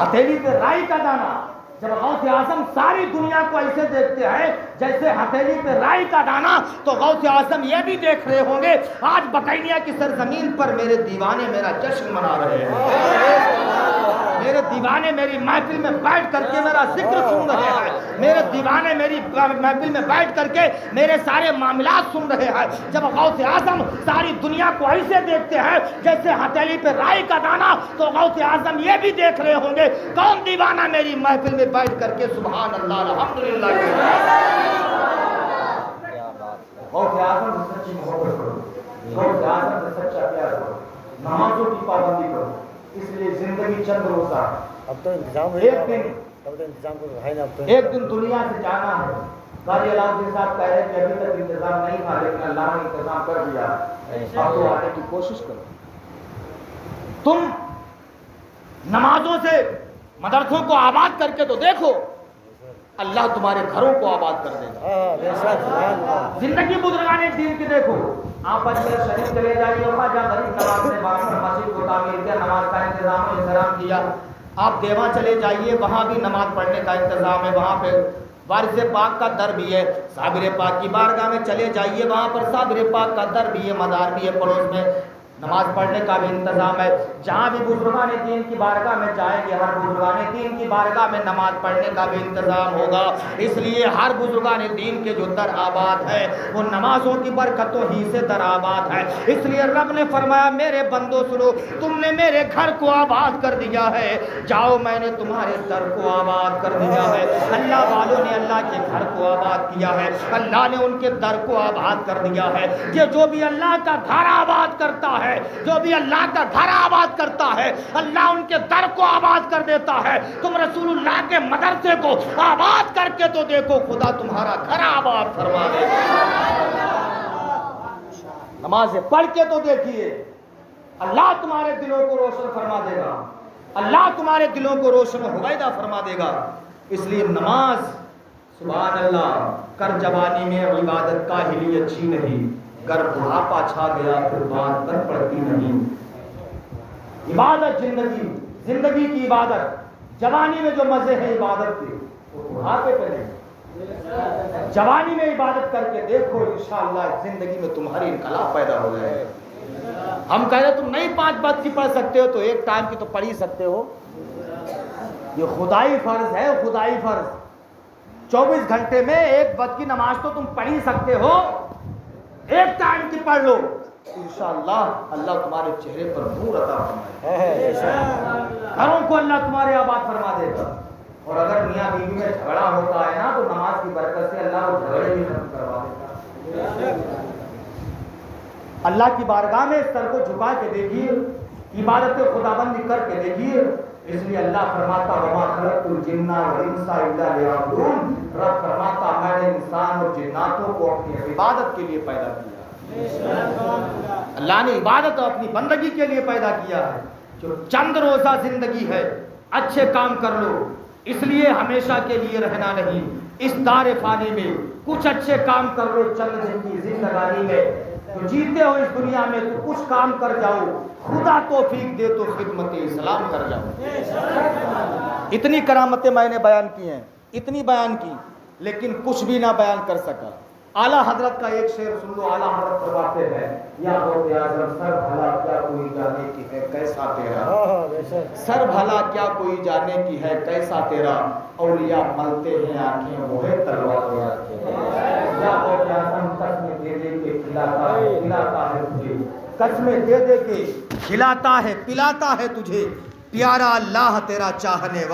ہتھیلی پہ رائی کا دانا. جب غوث اعظم ساری دنیا کو ایسے دیکھتے ہیں جیسے ہتھیلی پہ رائی کا دانا, تو غوث اعظم یہ بھی دیکھ رہے ہوں گے آج بقینیا کی سرزمین پر میرے دیوانے میرا جشن منا رہے ہیں, میرے دیوانے میری محفل میں بیٹھ کر کے میرا ذکر سن رہے ہیں, میرے دیوانے میری محفل میں بیٹھ کر کے میرے سارے معاملات سن رہے ہیں. جب غوث اعظم ساری دنیا کو ایسے دیکھتے ہیں جیسے ہتھیلی پہ رائی کا دانا, تو غوث اعظم یہ بھی دیکھ رہے ہوں گے کون دیوانہ میری محفل میں بیٹھ کر کے سبحان اللہ الحمدللہ. غوث اعظم سے سچی محبت کرو, غوث اعظم سے سچا پیار کرو, نمازوں کی پابندی کرو. اس لیے زندگی چند روزہ ہے. اب تو انتظام ایک دن دنیا سے جانا ہے. قاضی علاؤدین صاحب کہہ رہے ہیں کہ ابھی تک انتظام نہیں تھا لیکن اللہ نے انتظام کر دیا, اب تو آنے کی کوشش کرو. تم نمازوں سے مدرسوں کو آباد کر کے تو دیکھو, اللہ تمہارے گھروں کو آباد کر دے گا. زندگی بزرگان دین کی دیکھو, آپ اجمیر شریف چلے جائیے, خواجہ غریب نواز نے مسجد کو تعمیر کیا, نماز کا انتظام و انتظام کیا. آپ دیواں چلے جائیے, وہاں بھی نماز پڑھنے کا انتظام ہے, وہاں پہ وارث پاک کا در بھی ہے. صابر پاک کی بارگاہ میں چلے جائیے, وہاں پر صابر پاک کا در بھی ہے, مزار بھی ہے, پڑوس میں نماز پڑھنے کا بھی انتظام ہے. جہاں بھی بزرگان دین کی بارگاہ میں جائیں گے, ہر بزرگان دین کی بارگاہ میں نماز پڑھنے کا بھی انتظام ہوگا. اس لیے ہر بزرگان دین کے جو در آباد ہے وہ نمازوں کی برکتوں ہی سے در آباد ہے. اس لیے رب نے فرمایا میرے بندو سنو, تم نے میرے گھر کو آباد کر دیا ہے, جاؤ میں نے تمہارے در کو آباد کر دیا ہے. اللہ والوں نے اللہ کے گھر کو آباد کیا ہے, اللہ نے ان کے در کو آباد کر دیا ہے. کہ جو بھی اللہ کا گھر آباد کرتا ہے, جو بھی اللہ کا گھر آباد کرتا ہے, اللہ ان کے در کو آباد کر دیتا ہے. تم رسول اللہ کے مدرسے کو آباد کر کے تو دیکھو, خدا تمہارا گھر آباد فرما دے گا. نمازیں پڑھ کے تو دیکھیے, اللہ تمہارے دلوں کو روشن فرما دے گا, اللہ تمہارے دلوں کو روشن و ہدایت فرما دے گا. اس لیے نماز سبحان اللہ کر جوانی میں عبادت کاہلی اچھی نہیں, گر بڑھاپا چھا گیا پھر بات کر پڑتی نہیں. عبادت زندگی کی عبادت, جوانی میں جو مزے ہیں عبادت کے وہ بڑھاپے پہ نہیں. جوانی میں عبادت کر کے دیکھو، انشاءاللہ زندگی میں تمہاری انقلاب پیدا ہو جائے گا۔ ہم کہہ رہے تم نہیں 5 وقت کی پڑھ سکتے ہو تو ایک ٹائم کی تو پڑھ ہی سکتے ہو۔ یہ خدائی فرض ہے، خدائی فرض۔ 24 گھنٹے میں 1 وقت کی نماز تو تم پڑھ ہی سکتے ہو، ایک ٹائم کی پڑھ لو، انشاءاللہ اللہ تمہارے چہرے پر نور عطا فرمائے گا، گھروں کو اللہ تمہارے آباد فرما دے گا۔ اور اگر میاں بیوی میں جھگڑا ہوتا ہے نا تو نماز کی برکت سے اللہ وہ جھگڑے بھی ختم کروا دیتا۔ اللہ کی بارگاہ میں سر کو جھکا کے دیکھیے، عبادت خداوندی کر کے دیکھیے، اس لیے اللہ فرماتا وما خلقت الجن والانس الا لیعبدون، رب فرماتا میں نے انسان اور جناتوں کو اپنی عبادت کے لیے پیدا کیا۔ اللہ نے عبادت اور اپنی بندگی کے لیے پیدا کیا ہے۔ جو چند روزہ زندگی ہے، اچھے کام کر لو، اس لیے ہمیشہ کے لیے رہنا نہیں، اس دار فانی میں کچھ اچھے کام کر لو، چند دن کی زندگانی میں تو جیتے ہو اس دنیا میں تو کچھ کام کر جاؤ، خدا توفیق دے تو خدمت اسلام کر جاؤ۔ اتنی کرامتیں میں نے بیان کی ہیں، اتنی بیان کی، لیکن کچھ بھی نہ بیان کر سکا۔ اعلیٰ حضرت کا ایک شعر سن لو، اعلیٰ حضرت فرماتے ہیں یا غوث اعظم سر بھلا کیا کوئی جانے کی ہے کیسا تیرا، سر بھلا کیا کوئی جانے کی ہے کیسا تیرا، اولیاء ملتے ہیں آنکھیں وہ ہے تلوار یا غوث اعظم قسمیں دے دے کے کھلاتا ہے پلاتا ہے تجھے، قسمیں دے دے کے کھلاتا ہے پلاتا ہے تجھے، پیارا اللہ تیرا چاہنے والا